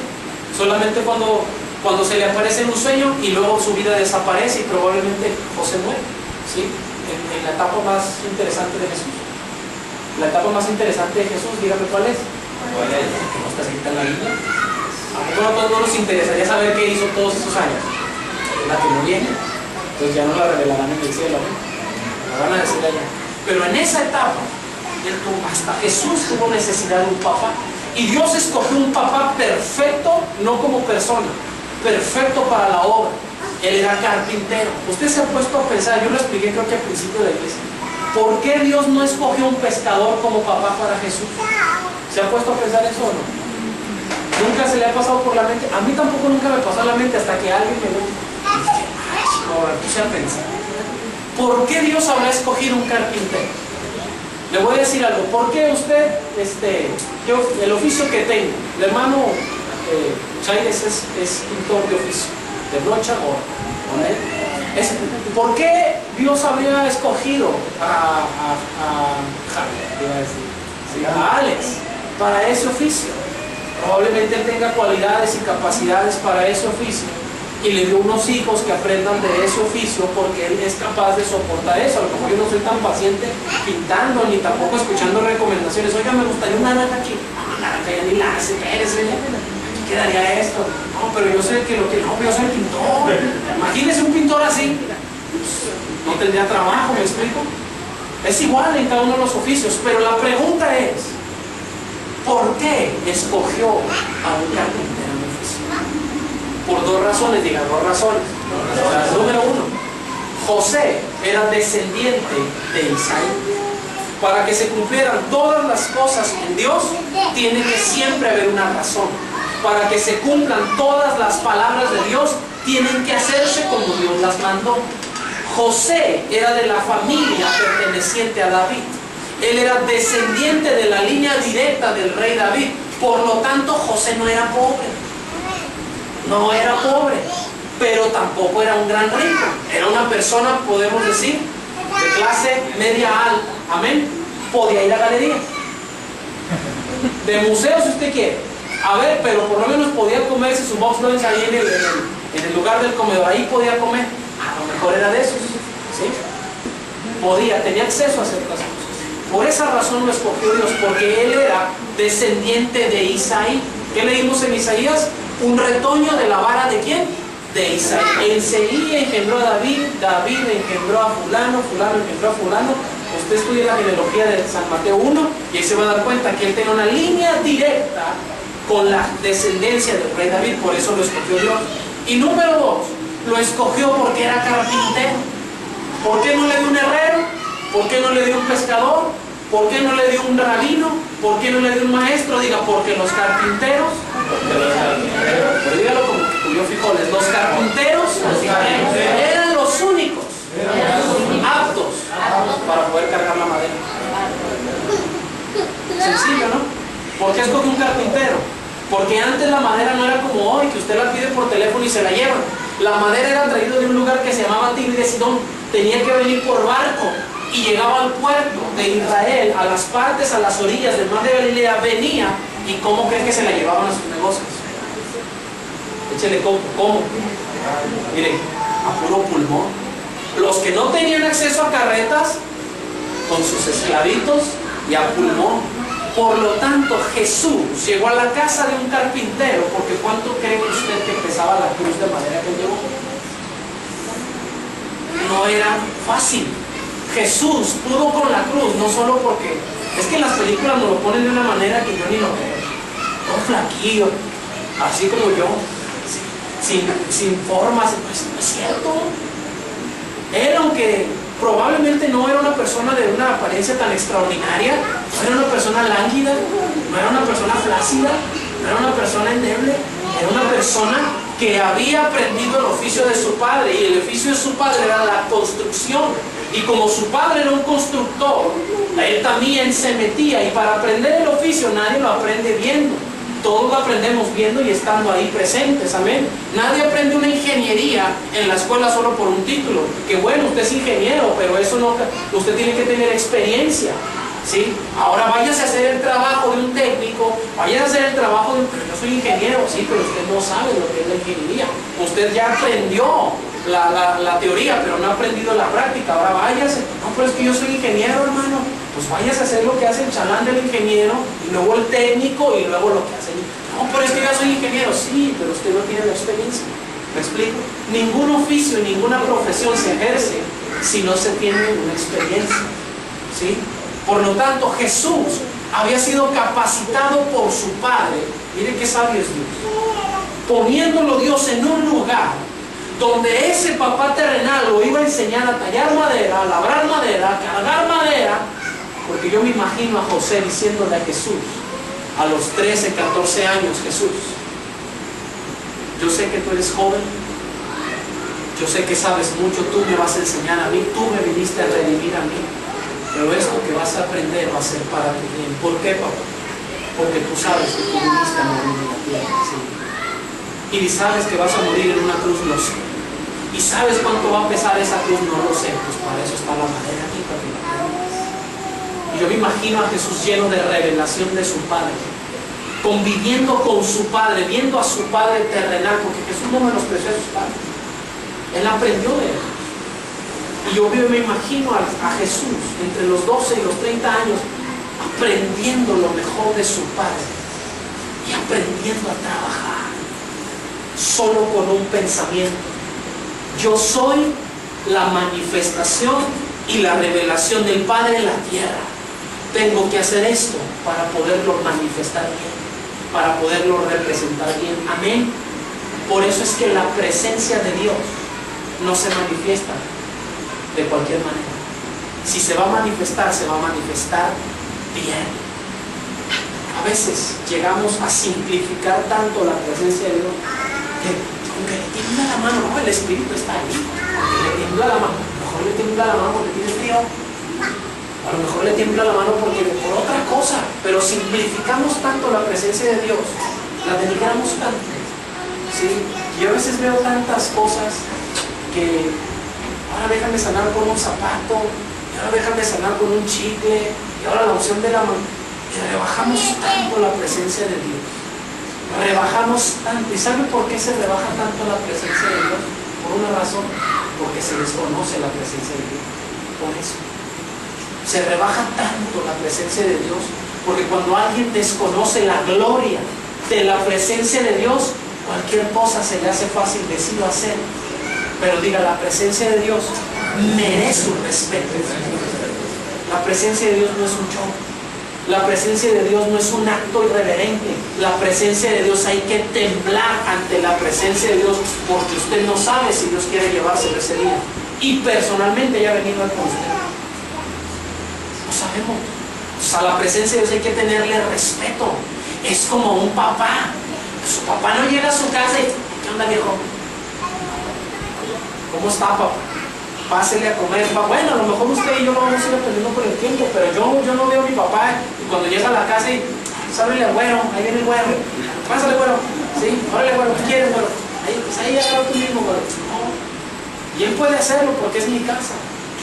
Solamente cuando se le aparece en un sueño y luego su vida desaparece y probablemente José muere. ¿Sí? En la etapa más interesante de Jesús. La etapa más interesante de Jesús, dígame cuál es. ¿Cuál es? Que no está escrita en la Biblia. ¿A poco a todos no nos interesaría saber qué hizo todos esos años? La que no viene, entonces ya no la revelarán en el cielo, ¿no? La van a decir allá. Pero en esa etapa, hasta Jesús tuvo necesidad de un papá. Y Dios escogió un papá perfecto, no como persona, perfecto para la obra. Él era carpintero. Usted se ha puesto a pensar, yo lo expliqué creo que al principio de la iglesia, ¿por qué Dios no escogió un pescador como papá para Jesús? ¿Se ha puesto a pensar eso o no? Nunca se le ha pasado por la mente. A mí tampoco nunca me pasó a la mente hasta que alguien me lo dijo. Ahora puse a pensar, ¿por qué Dios habrá escogido un carpintero? Le voy a decir algo. ¿Por qué usted, el oficio que tengo, el hermano Chaires es pintor de oficio, de brocha o ¿por qué Dios habría escogido a Alex para ese oficio? Probablemente él tenga cualidades y capacidades para ese oficio y le dio unos hijos que aprendan de ese oficio porque él es capaz de soportar eso. A lo mejor yo no soy tan paciente pintando ni tampoco escuchando recomendaciones. Oiga, me gustaría una naranja aquí. No, naranja ya ni la hace, espérese, aquí quedaría esto. No, pero yo sé que yo soy pintor. Imagínese un pintor así, no tendría trabajo, ¿me explico? Es igual en cada uno de los oficios, pero la pregunta es, ¿por qué escogió a un carpintero en oficio? Por dos razones, diga, dos razones. Número uno, José era descendiente de Isaí. Para que se cumplieran todas las cosas en Dios, tiene que siempre haber una razón. Para que se cumplan todas las palabras de Dios, tienen que hacerse como Dios las mandó. José era de la familia perteneciente a David. Él era descendiente de la línea directa del rey David. Por lo tanto, José no era pobre. No era pobre, pero tampoco era un gran rico. Era una persona, podemos decir, de clase media alta. Amén. Podía ir a galerías, de museos si usted quiere. A ver, pero por lo menos podía comerse su box lunch ahí en el lugar del comedor. Ahí podía comer. A lo mejor era de esos. ¿Sí? Podía, tenía acceso a ciertas cosas. Por esa razón lo escogió Dios, porque él era descendiente de Isaí. ¿Qué leímos en Isaías? Un retoño de la vara ¿de quién? De Isaí. En Seí engendró a David, David engendró a fulano, fulano engendró a fulano. Usted estudia la genealogía de San Mateo 1 y ahí se va a dar cuenta que él tenía una línea directa con la descendencia del rey David, por eso lo escogió Dios. Y número dos, lo escogió porque era carpintero. ¿Por qué no le dio un herrero? ¿Por qué no le dio un pescador? ¿Por qué no le dio un rabino? ¿Por qué no le dio un maestro? Diga, porque los carpinteros. Pero dígalo como que cuyo frijoles. Los carpinteros eran los únicos aptos para poder cargar la madera. Sencillo, ¿no? ¿Por qué escogió un carpintero? Porque antes la madera no era como hoy, que usted la pide por teléfono y se la llevan. La madera era traída de un lugar que se llamaba Tiro de Sidón. Tenía que venir por barco y llegaba al puerto de Israel, a las partes, a las orillas del mar de Galilea, venía. ¿Y cómo creen que se la llevaban a sus negocios? Échele ¿cómo? Miren, a puro pulmón. Los que no tenían acceso a carretas, con sus esclavitos y a pulmón. Por lo tanto, Jesús llegó a la casa de un carpintero, porque ¿cuánto cree usted que pesaba la cruz de madera que llevó? No era fácil. Jesús pudo con la cruz, no solo porque... Es que en las películas nos lo ponen de una manera que yo ni lo veo. Todo flaquillo, así como yo, sin formas, pues no es cierto. Él, aunque probablemente no era una persona de una apariencia tan extraordinaria, no era una persona lánguida, no era una persona flácida, no era una persona endeble, era una persona que había aprendido el oficio de su padre, y el oficio de su padre era la construcción. Y como su padre era un constructor, él también se metía, y para aprender el oficio nadie lo aprende viendo. Todos lo aprendemos viendo y estando ahí presentes, amén. Nadie aprende una ingeniería en la escuela solo por un título. Que bueno, usted es ingeniero, pero eso no, usted tiene que tener experiencia, ¿sí? Ahora váyase a hacer el trabajo de un técnico, váyase a hacer el trabajo de un... Pero yo soy ingeniero, sí, pero usted no sabe lo que es la ingeniería. Usted ya aprendió la teoría, pero no ha aprendido la práctica. Ahora váyase. No, pero es que yo soy ingeniero, hermano. Pues váyase a hacer lo que hace el chalán del ingeniero, y luego el técnico, y luego lo que hace el... No, pero es que yo soy ingeniero. Sí, pero usted no tiene la experiencia. ¿Me explico? Ningún oficio y ninguna profesión se ejerce si no se tiene una experiencia, ¿sí? Por lo tanto, Jesús había sido capacitado por su Padre. Mire qué sabio es Dios. Poniéndolo Dios en un lugar donde ese papá terrenal lo iba a enseñar a tallar madera, a labrar madera, a cargar madera. Porque yo me imagino a José diciéndole a Jesús, a los 13, 14 años, Jesús, yo sé que tú eres joven, yo sé que sabes mucho, tú me vas a enseñar a mí, tú me viniste a redimir a mí, pero esto que vas a aprender va a ser para tu bien. ¿Por qué, papá? Porque tú sabes que tú viniste a morir en la tierra, ¿sí? Y sabes que vas a morir en una cruz, lo sé. Y sabes cuánto va a pesar esa cruz, no lo sé. Pues para eso está la madera aquí, para que la aprendas. Y yo me imagino a Jesús lleno de revelación de su Padre, conviviendo con su Padre, viendo a su Padre terrenal, porque Jesús no menospreció a sus padres. Él aprendió de ellos. Y yo me imagino a Jesús entre los 12 y los 30 años aprendiendo lo mejor de su Padre y aprendiendo a trabajar solo con un pensamiento. Yo soy la manifestación y la revelación del Padre en la tierra. Tengo que hacer esto para poderlo manifestar bien, para poderlo representar bien. Amén. Por eso es que la presencia de Dios no se manifiesta de cualquier manera. Si se va a manifestar, se va a manifestar bien. A veces llegamos a simplificar tanto la presencia de Dios que aunque le tiembla la mano, no, el Espíritu está ahí, aunque le tiembla la mano, a lo mejor le tiembla la mano porque tiene frío, a lo mejor le tiembla la mano porque por otra cosa, pero simplificamos tanto la presencia de Dios, la denigramos tanto, ¿sí? Yo a veces veo tantas cosas que ahora déjame sanar con un zapato, y ahora déjame sanar con un chicle, y ahora la unción de la mano, y rebajamos tanto la presencia de Dios. Rebajamos tanto. ¿Y sabe por qué se rebaja tanto la presencia de Dios? Por una razón, porque se desconoce la presencia de Dios. Por eso se rebaja tanto la presencia de Dios, porque cuando alguien desconoce la gloria de la presencia de Dios, cualquier cosa se le hace fácil decir o hacer. Pero diga, la presencia de Dios merece un respeto. La presencia de Dios no es un show. La presencia de Dios no es un acto irreverente. La presencia de Dios hay que temblar ante la presencia de Dios, porque usted no sabe si Dios quiere llevárselo ese día. Y personalmente ya ha venido con usted. No sabemos. O sea, a la presencia de Dios hay que tenerle respeto. Es como un papá. Su papá no llega a su casa y ¿qué onda, viejo? ¿Cómo está, papá? Pásele a comer. Bueno, a lo mejor usted y yo lo vamos a ir aprendiendo por el tiempo, pero yo no veo a mi papá y cuando llega a la casa y sábrele al güero, ahí viene el güero. Pásale, güero. Sí, órale, güero, ¿qué quieres, güero? Ahí agarra tú mismo, güero. Y él puede hacerlo porque es mi casa.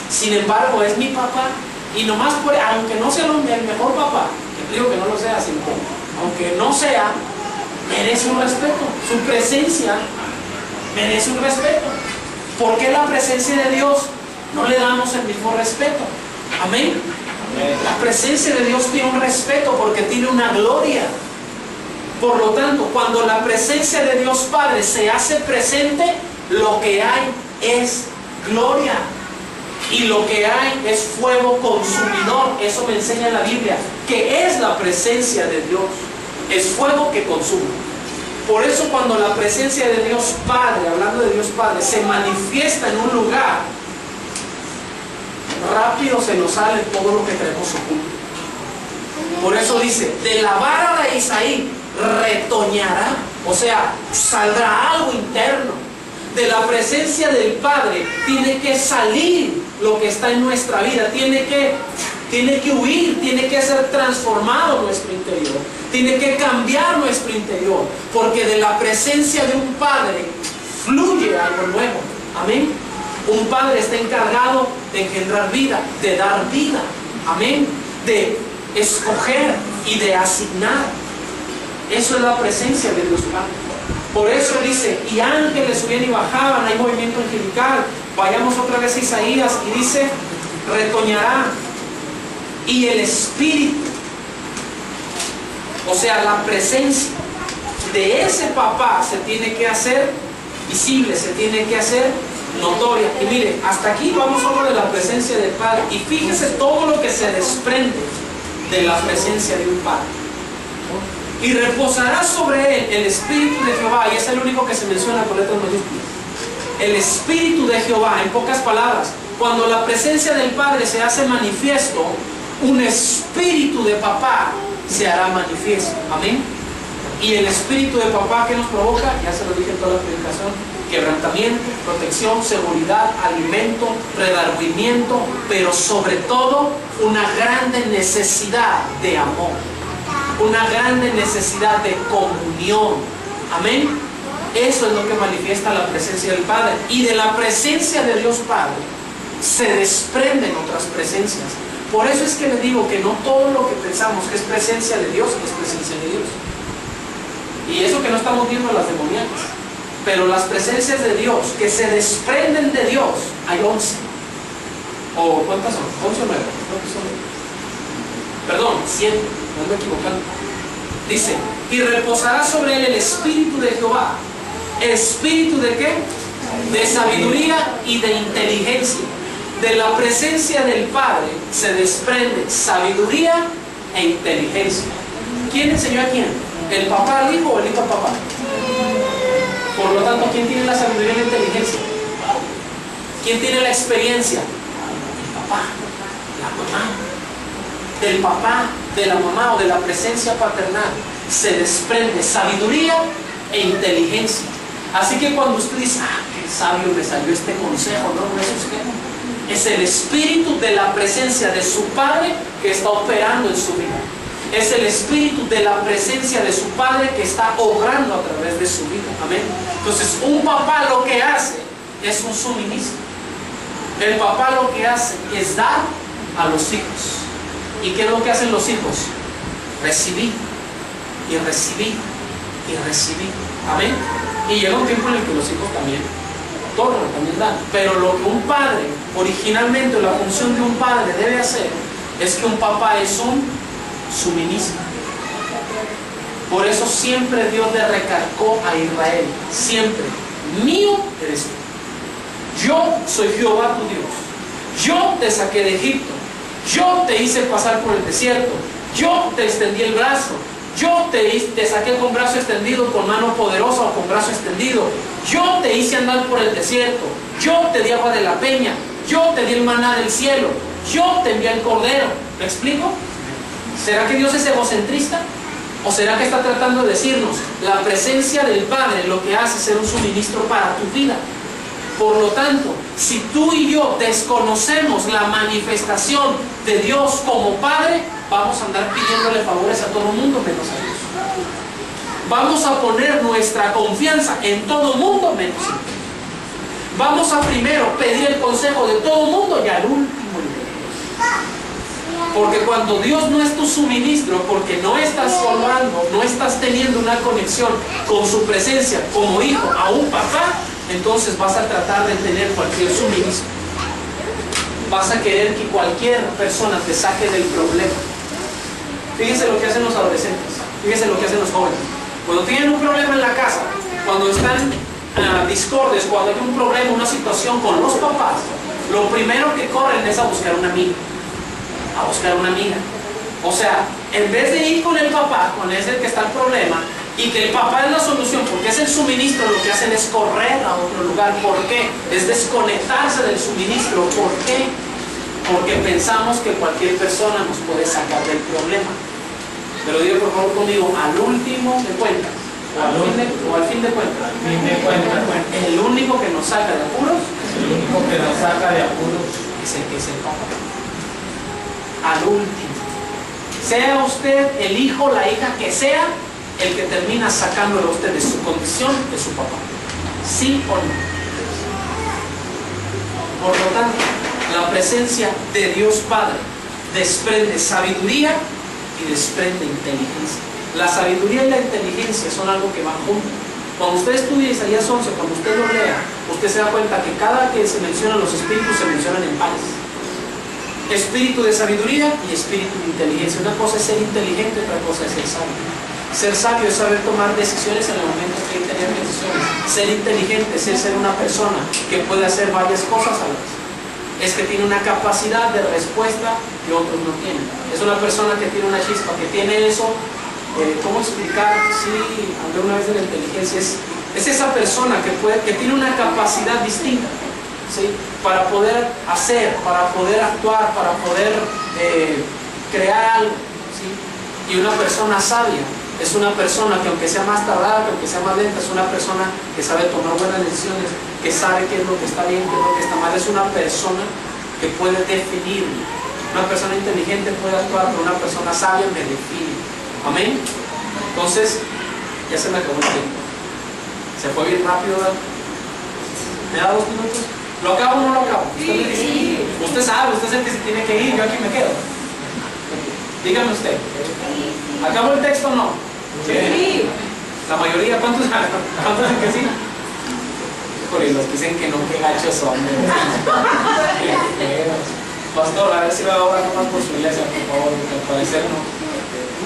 Sin embargo, es mi papá. Y nomás puede, aunque no sea el mejor papá, que digo que no lo sea, sino aunque no sea, merece un respeto. Su presencia merece un respeto. ¿Por qué la presencia de Dios no le damos el mismo respeto? Amén. La presencia de Dios tiene un respeto porque tiene una gloria. Por lo tanto, cuando la presencia de Dios Padre se hace presente, lo que hay es gloria. Y lo que hay es fuego consumidor. Eso me enseña la Biblia, que es la presencia de Dios. Es fuego que consume. Por eso cuando la presencia de Dios Padre, hablando de Dios Padre, se manifiesta en un lugar, rápido se nos sale todo lo que tenemos oculto. Por eso dice, de la vara de Isaí retoñará, o sea, saldrá algo interno. De la presencia del Padre tiene que salir lo que está en nuestra vida, tiene que huir, tiene que ser transformado nuestro interior, tiene que cambiar nuestro interior, porque de la presencia de un Padre fluye algo nuevo. Amén. Un Padre está encargado de engendrar vida, de dar vida. Amén. De escoger y de asignar. Eso es la presencia de Dios Padre. Por eso dice, y ángeles subían y bajaban, hay movimiento angelical. Vayamos otra vez a Isaías y dice, retoñará. Y el Espíritu, o sea, la presencia de ese papá se tiene que hacer visible, se tiene que hacer notoria. Y mire, hasta aquí vamos solo de la presencia del Padre. Y fíjese todo lo que se desprende de la presencia de un Padre. Y reposará sobre él el Espíritu de Jehová, y es el único que se menciona con letras mayúsculas. El Espíritu de Jehová, en pocas palabras, cuando la presencia del Padre se hace manifiesto, un espíritu de papá se hará manifiesto. Amén. Y el espíritu de papá, ¿qué nos provoca? Ya se lo dije en toda la predicación: quebrantamiento, protección, seguridad, alimento, redargüimiento, pero sobre todo una grande necesidad de amor, una grande necesidad de comunión. Amén. Eso es lo que manifiesta la presencia del Padre. Y de la presencia de Dios Padre se desprenden otras presencias. Por eso es que le digo que no todo lo que pensamos que es presencia de Dios es presencia de Dios. Y eso que no estamos viendo las demoníacas. Pero las presencias de Dios que se desprenden de Dios, hay 11. ¿O cuántas son? 11 o 9. Perdón, 7. No me equivocando. Dice, y reposará sobre él el Espíritu de Jehová. ¿Espíritu de qué? De sabiduría y de inteligencia. De la presencia del Padre se desprende sabiduría e inteligencia. ¿Quién enseñó a quién? ¿El papá al hijo o el hijo al papá? Por lo tanto, ¿quién tiene la sabiduría y la inteligencia? ¿Quién tiene la experiencia? El papá, la mamá. Del papá, de la mamá o de la presencia paternal se desprende sabiduría e inteligencia. Así que cuando usted dice, qué sabio me salió este consejo, no es usted. Es el espíritu de la presencia de su Padre que está operando en su vida. Es el espíritu de la presencia de su Padre que está obrando a través de su vida. Amén. Entonces, un papá lo que hace es un suministro. El papá lo que hace es dar a los hijos. ¿Y qué es lo que hacen los hijos? Recibir y recibir y recibir. Amén. Y llega un tiempo en el que los hijos también otorgan, también dan. Pero lo que un padre, originalmente la función de un padre debe hacer, es que un papá es un suministro. Por eso siempre Dios le recalcó a Israel, siempre, mío eres tú. Yo soy Jehová tu Dios. Yo te saqué de Egipto. Yo te hice pasar por el desierto. Yo te extendí el brazo. Yo te saqué con brazo extendido, con mano poderosa o con brazo extendido. Yo te hice andar por el desierto. Yo te di agua de la peña. Yo te di el maná del cielo. Yo te envié el cordero. ¿Me explico? ¿Será que Dios es egocentrista? ¿O será que está tratando de decirnos la presencia del Padre lo que hace ser un suministro para tu vida? Por lo tanto, si tú y yo desconocemos la manifestación de Dios como Padre, vamos a andar pidiéndole favores a todo el mundo menos a Dios. Vamos a poner nuestra confianza en todo el mundo menos en Dios. Vamos a primero pedir el consejo de todo el mundo y al último el de Dios. Porque cuando Dios no es tu suministro, porque no estás orando, no estás teniendo una conexión con su presencia como hijo a un papá, entonces vas a tratar de tener cualquier suministro. Vas a querer que cualquier persona te saque del problema. Fíjense lo que hacen los adolescentes, fíjense lo que hacen los jóvenes. Cuando tienen un problema en la casa, cuando están discordes, cuando hay un problema, una situación con los papás, lo primero que corren es a buscar una amiga. A buscar una amiga. O sea, en vez de ir con el papá, con ese que está el problema, y que el papá es la solución, porque es el suministro, lo que hacen es correr a otro lugar. ¿Por qué? Es desconectarse del suministro. ¿Por qué? Porque pensamos que cualquier persona nos puede sacar del problema. Pero diga por favor conmigo, al último de cuentas, o al fin de cuentas, el único que nos saca de apuros, es el que es el papá. Al último. Sea usted el hijo, la hija que sea, el que termina sacándolo a usted de su condición, de su papá. ¿Sí o no? Por lo tanto, la presencia de Dios Padre desprende sabiduría y desprende inteligencia. La sabiduría y la inteligencia son algo que van juntos. Cuando usted estudie Isaías 11, cuando usted lo lea, usted se da cuenta que cada que se mencionan los espíritus, se mencionan en pares. Espíritu de sabiduría y espíritu de inteligencia. Una cosa es ser inteligente, otra cosa es ser sabio. Ser sabio es saber tomar decisiones en el momento que hay que tener decisiones. Ser inteligente es ser una persona que puede hacer varias cosas a la vez. Es que tiene una capacidad de respuesta que otros no tienen. Es una persona que tiene una chispa, que tiene eso. ¿Cómo explicar? Sí, hablé una vez de la inteligencia. Es esa persona que tiene una capacidad distinta, ¿sí? Para poder hacer, para poder actuar, para poder crear algo, ¿sí? Y una persona sabia es una persona que, aunque sea más tardada, que aunque sea más lenta, es una persona que sabe tomar buenas decisiones, que sabe qué es lo que está bien, qué es lo que está mal. Es una persona que puede definir. Una persona inteligente puede actuar, pero una persona sabia me define. Amén. Entonces, ya se me acabó el tiempo. Se fue bien rápido, ¿verdad? ¿Me da 2 minutos? ¿Lo acabo o no lo acabo? Usted me dice. Usted sabe, usted es el que se tiene que ir, yo aquí me quedo. Dígame usted. ¿Acabo el texto o no? Sí. La mayoría, ¿cuántos dicen que sí? Híjole, los que dicen que no, qué gachos son. Pastor, a ver si lo hago ahora nomás por su iglesia, por favor, porque al parecer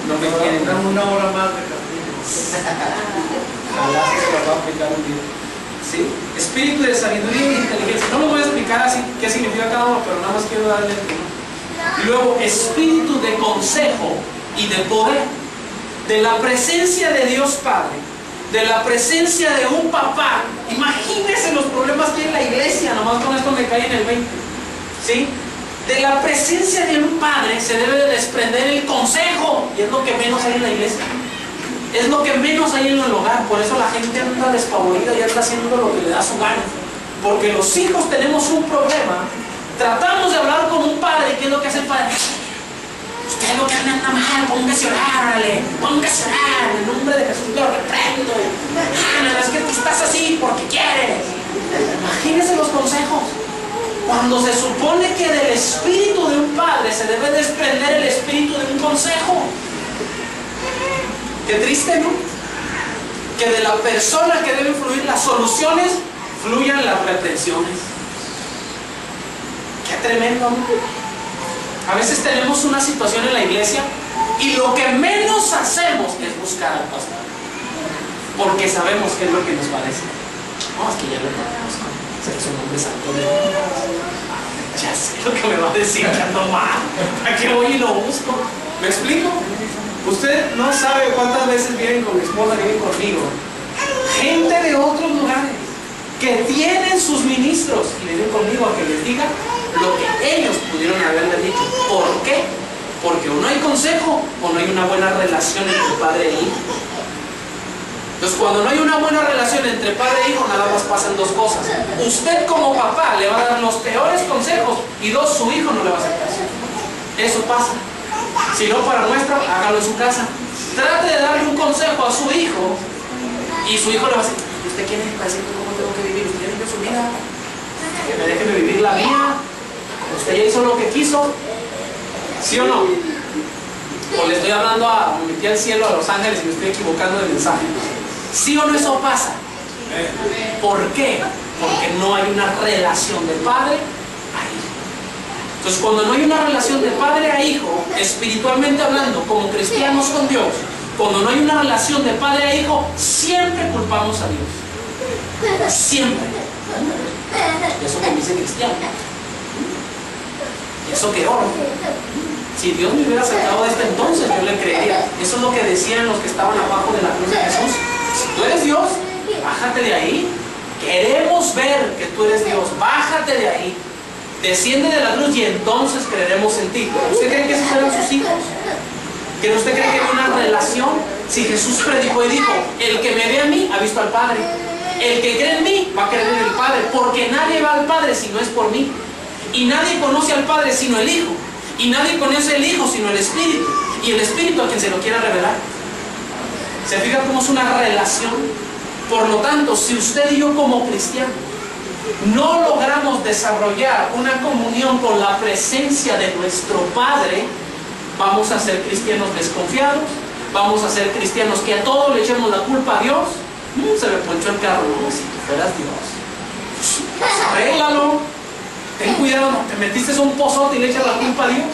no me quieren. Dame una hora más de camino. Ojalá se lo va a aplicar un día. ¿Sí? Espíritu de sabiduría y inteligencia. No lo voy a explicar así qué significa cada uno, pero nada más quiero darle el tema. Y luego, espíritu de consejo y de poder. De la presencia de Dios Padre, de la presencia de un papá. Imagínense los problemas que hay en la iglesia, nomás con esto me cae en el 20. ¿Sí? De la presencia de un padre se debe de desprender el consejo, y es lo que menos hay en la iglesia. Es lo que menos hay en el hogar. Por eso la gente anda despavorida y anda haciendo lo que le da su gana. Porque los hijos tenemos un problema. Tratamos de hablar con un padre. ¿Qué es lo que hace el padre? Usted lo que anda mal, póngase a orar, órale, póngase a orar, en el nombre de Jesús lo reprendo. No, es que tú estás así porque quieres. Imagínense los consejos. Cuando se supone que del espíritu de un padre se debe desprender el espíritu de un consejo. Qué triste, ¿no? Que de la persona que deben fluir las soluciones, fluyan las reprensiones. Qué tremendo, ¿no? A veces tenemos una situación en la iglesia y lo que menos hacemos es buscar al pastor, porque sabemos qué es lo que nos va a decir. No, es que ya lo conozco, es un hombre santo de Dios. Ya sé lo que me va a decir, que ando mal. ¿Para qué voy y lo busco? ¿Me explico? Usted no sabe cuántas veces vienen con mi esposa, vienen conmigo. Gente de otros lugares que tienen sus ministros y vienen conmigo a que les diga lo que ellos pudieron haberle dicho. ¿Por qué? Porque o no hay consejo o no hay una buena relación entre padre e hijo. Entonces, cuando no hay una buena relación entre padre e hijo, nada más pasan dos cosas. Usted como papá le va a dar los peores consejos y dos, su hijo no le va a hacer caso. Eso pasa. Si no para muestra, hágalo en su casa. Trate de darle un consejo a su hijo y su hijo le va a decir: ¿usted quién es para decirme cómo tengo que vivir? ¿Usted vive su vida? Que me deje vivir la mía. ¿Usted ya hizo lo que quiso? ¿Sí o no? O le estoy hablando a mi tía al cielo, a los ángeles, y me estoy equivocando del mensaje. ¿Sí o no eso pasa? ¿Por qué? Porque no hay una relación de padre a hijo. Entonces, cuando no hay una relación de padre a hijo, espiritualmente hablando, como cristianos con Dios, cuando no hay una relación de padre a hijo, siempre culpamos a Dios. Siempre. Eso que me dice cristiano. Eso que oro. Si Dios me hubiera sacado de esto, entonces yo le creería. Eso es lo que decían los que estaban abajo de la cruz de Jesús. Si tú eres Dios, bájate de ahí. Queremos ver que tú eres Dios. Bájate de ahí. Desciende de la cruz y entonces creeremos en ti. ¿Usted cree que esos eran sus hijos? ¿Que usted cree que hay una relación? Si Jesús predicó y dijo: el que me ve a mí ha visto al Padre. El que cree en mí va a creer en el Padre. Porque nadie va al Padre si no es por mí. Y nadie conoce al Padre sino el Hijo. Y nadie conoce el Hijo sino el Espíritu. Y el Espíritu a quien se lo quiera revelar. ¿Se fija cómo es una relación? Por lo tanto, si usted y yo como cristianos no logramos desarrollar una comunión con la presencia de nuestro Padre, vamos a ser cristianos desconfiados, vamos a ser cristianos que a todo le echemos la culpa a Dios. Se me ponchó el carro. No, si tú fueras Dios, pues arréglalo. Ten cuidado, no te metiste un pozote y le echas la culpa a Dios.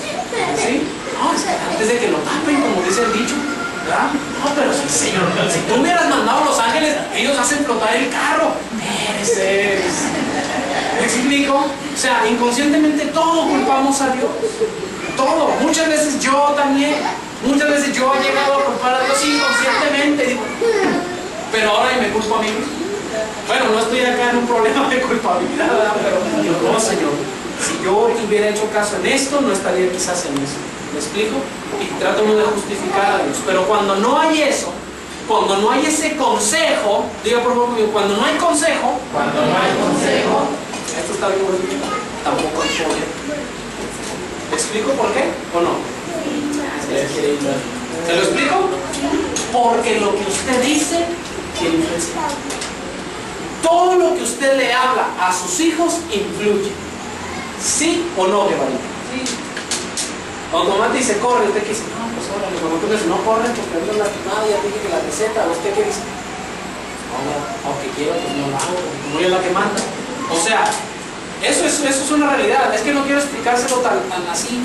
¿Sí? No, antes de que lo tapen, como dice el dicho. ¿Verdad? No, pero sí, Señor, si tú hubieras mandado a los ángeles, ellos hacen flotar el carro. ¿Me explico? O sea, inconscientemente todos culpamos a Dios. Todo. Muchas veces yo también. Muchas veces yo he llegado a culpar a Dios inconscientemente. Digo, pero ahora me culpo a mí mismo. Bueno, no estoy acá en un problema de culpabilidad, ¿verdad? Pero digo, no, Señor, si yo te hubiera hecho caso en esto, no estaría quizás en eso. ¿Me explico? Y trato de justificar a Dios. Pero cuando no hay eso, cuando no hay ese consejo, diga por favor, cuando no hay consejo, esto está bien, tampoco hay poder. ¿Me explico por qué o no? ¿Se lo explico? Porque lo que usted dice tiene influencia. Todo lo que usted le habla a sus hijos influye. ¿Sí o no, Guevarita? Sí. Cuando mamá te dice corre, usted que dice, no, pues órale, cuando tú dices no corre porque ando lastimada, ya dije que la receta, o usted que dice, aunque quiera, pues no la hago, porque como ella es la que manda. O sea, eso es una realidad. Es que no quiero explicárselo tan así,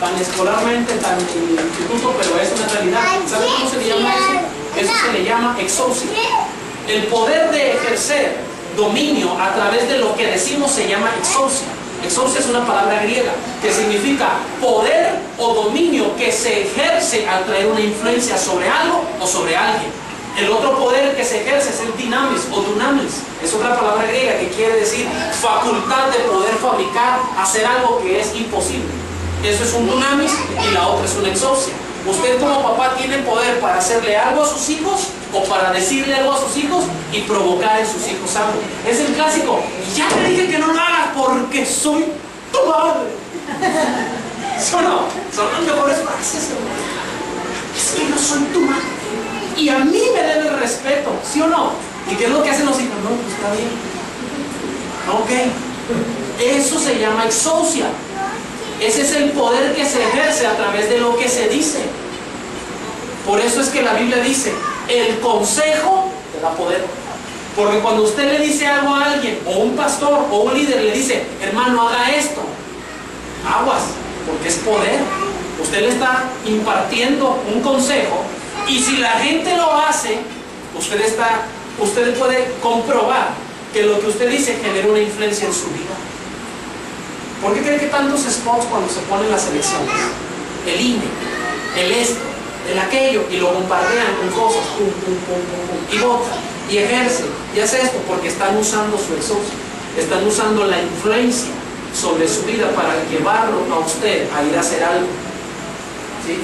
tan escolarmente, tan en el instituto, pero es una realidad. ¿Sabe cómo se le llama eso? Eso se le llama exousia. El poder de ejercer dominio a través de lo que decimos se llama exousia. Exousia es una palabra griega que significa poder o dominio que se ejerce al traer una influencia sobre algo o sobre alguien. El otro poder que se ejerce es el dinamis o dunamis. Es otra palabra griega que quiere decir facultad de poder fabricar, hacer algo que es imposible. Eso es un dunamis y la otra es una exousia. Usted como papá tiene poder para hacerle algo a sus hijos o para decirle algo a sus hijos y provocar en sus hijos algo. Es el clásico: ya te dije que no lo hagas porque soy tu madre. ¿Sí o no? Son las mejores frases. Es que yo soy tu madre y a mí me debe el respeto. ¿Sí o no? ¿Y qué es lo que hacen los hijos? No, pues está bien. Ok. Eso se llama exousia. Ese es el poder que se ejerce a través de lo que se dice. Por eso es que la Biblia dice, el consejo te da poder. Porque cuando usted le dice algo a alguien, o un pastor, o un líder le dice, hermano, haga esto, aguas, porque es poder. Usted le está impartiendo un consejo, y si la gente lo hace, usted puede comprobar que lo que usted dice genera una influencia en su vida. ¿Por qué cree que tantos spots cuando se ponen las elecciones? El INE. el esto, el aquello, y lo bombardean con cosas, pum, pum, pum, pum, pum, y vota, y ejerce, y hace esto, porque están usando su exorcio, están usando la influencia sobre su vida para llevarlo a usted a ir a hacer algo. ¿Sí?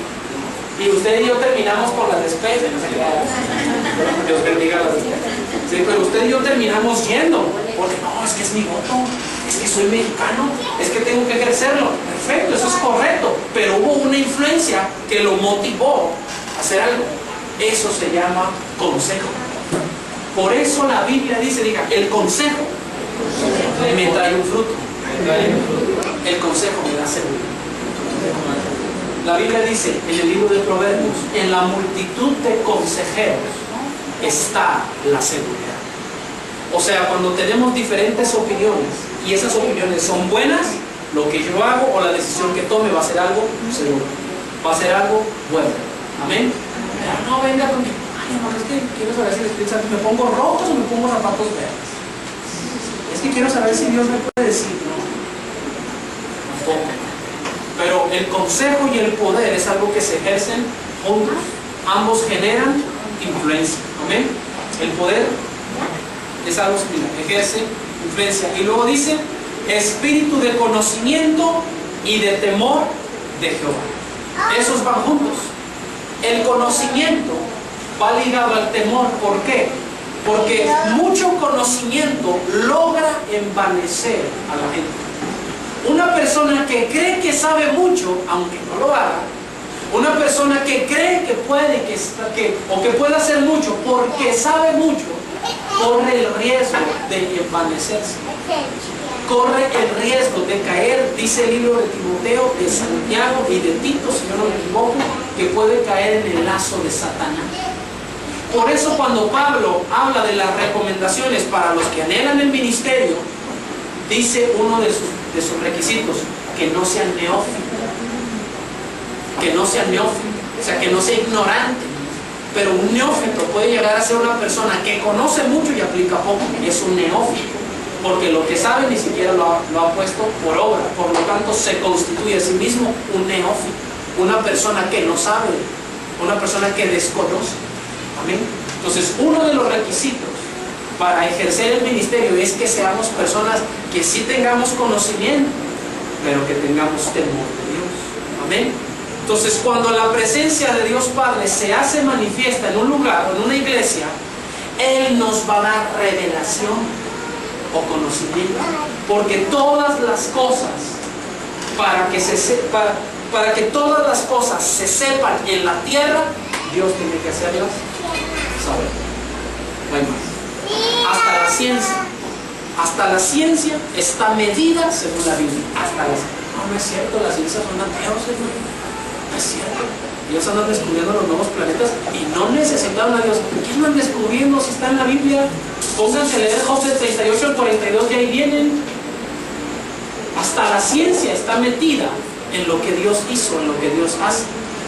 Y usted y yo terminamos con las despensas, no sé qué. Dios bendiga las despensas. Sí, pero usted y yo terminamos yendo, porque no, es que es mi voto, es que soy mexicano, es que tengo que ejercerlo. Perfecto, eso es correcto, pero hubo una influencia que lo motivó a hacer algo. Eso se llama consejo. Por eso la Biblia dice, diga, el consejo me trae un fruto. El consejo me da seguridad. La Biblia dice en el libro de Proverbios, en la multitud de consejeros está la seguridad. O sea, cuando tenemos diferentes opiniones y esas opiniones son buenas, lo que yo hago o la decisión que tome va a ser algo seguro, va a ser algo bueno. Amén. Pero no venga conmigo. Ay, no, es que quiero saber si el Espíritu Santo me pongo rojos o me pongo zapatos verdes. Es que quiero saber si Dios me puede decir, no. Tampoco. Pero el consejo y el poder es algo que se ejercen juntos. Ambos generan influencia. Amén. El poder es algo similar, ejerce influencia. Y luego dice, espíritu de conocimiento y de temor de Jehová. Esos van juntos. El conocimiento va ligado al temor. ¿Por qué? Porque mucho conocimiento logra envanecer a la gente. Una persona que cree que sabe mucho, aunque no lo haga, una persona que cree que puede o que puede hacer mucho porque sabe mucho, corre el riesgo de envanecerse. Corre el riesgo de caer, dice el libro de Timoteo, de Santiago y de Tito, si yo no me equivoco, que puede caer en el lazo de Satanás. Por eso cuando Pablo habla de las recomendaciones para los que anhelan el ministerio, dice uno de sus requisitos, que no sean neófitos. Que no sean neófitos, o sea, que no sea ignorante. Pero un neófito puede llegar a ser una persona que conoce mucho y aplica poco, y es un neófito, porque lo que sabe ni siquiera lo ha puesto por obra. Por lo tanto, se constituye a sí mismo un neófito, una persona que no sabe, una persona que desconoce. Amén. Entonces, uno de los requisitos para ejercer el ministerio es que seamos personas que sí tengamos conocimiento, pero que tengamos temor de Dios. Amén. Entonces, cuando la presencia de Dios Padre se hace manifiesta en un lugar o en una iglesia, Él nos va a dar revelación o conocimiento, porque todas las cosas, para que todas las cosas se sepan en la tierra, Dios tiene que hacerlas saber. No hay más. Hasta la ciencia está medida según la Biblia. No es cierto, las ciencias son ateos, hermano. No es cierto. Ellos andan descubriendo los nuevos planetas y no necesitaron a Dios. ¿Qué andan descubriendo si está en la Biblia? Pónganse a leer Job de 38 al 42 y ahí vienen. Hasta la ciencia está metida en lo que Dios hizo, en lo que Dios hace.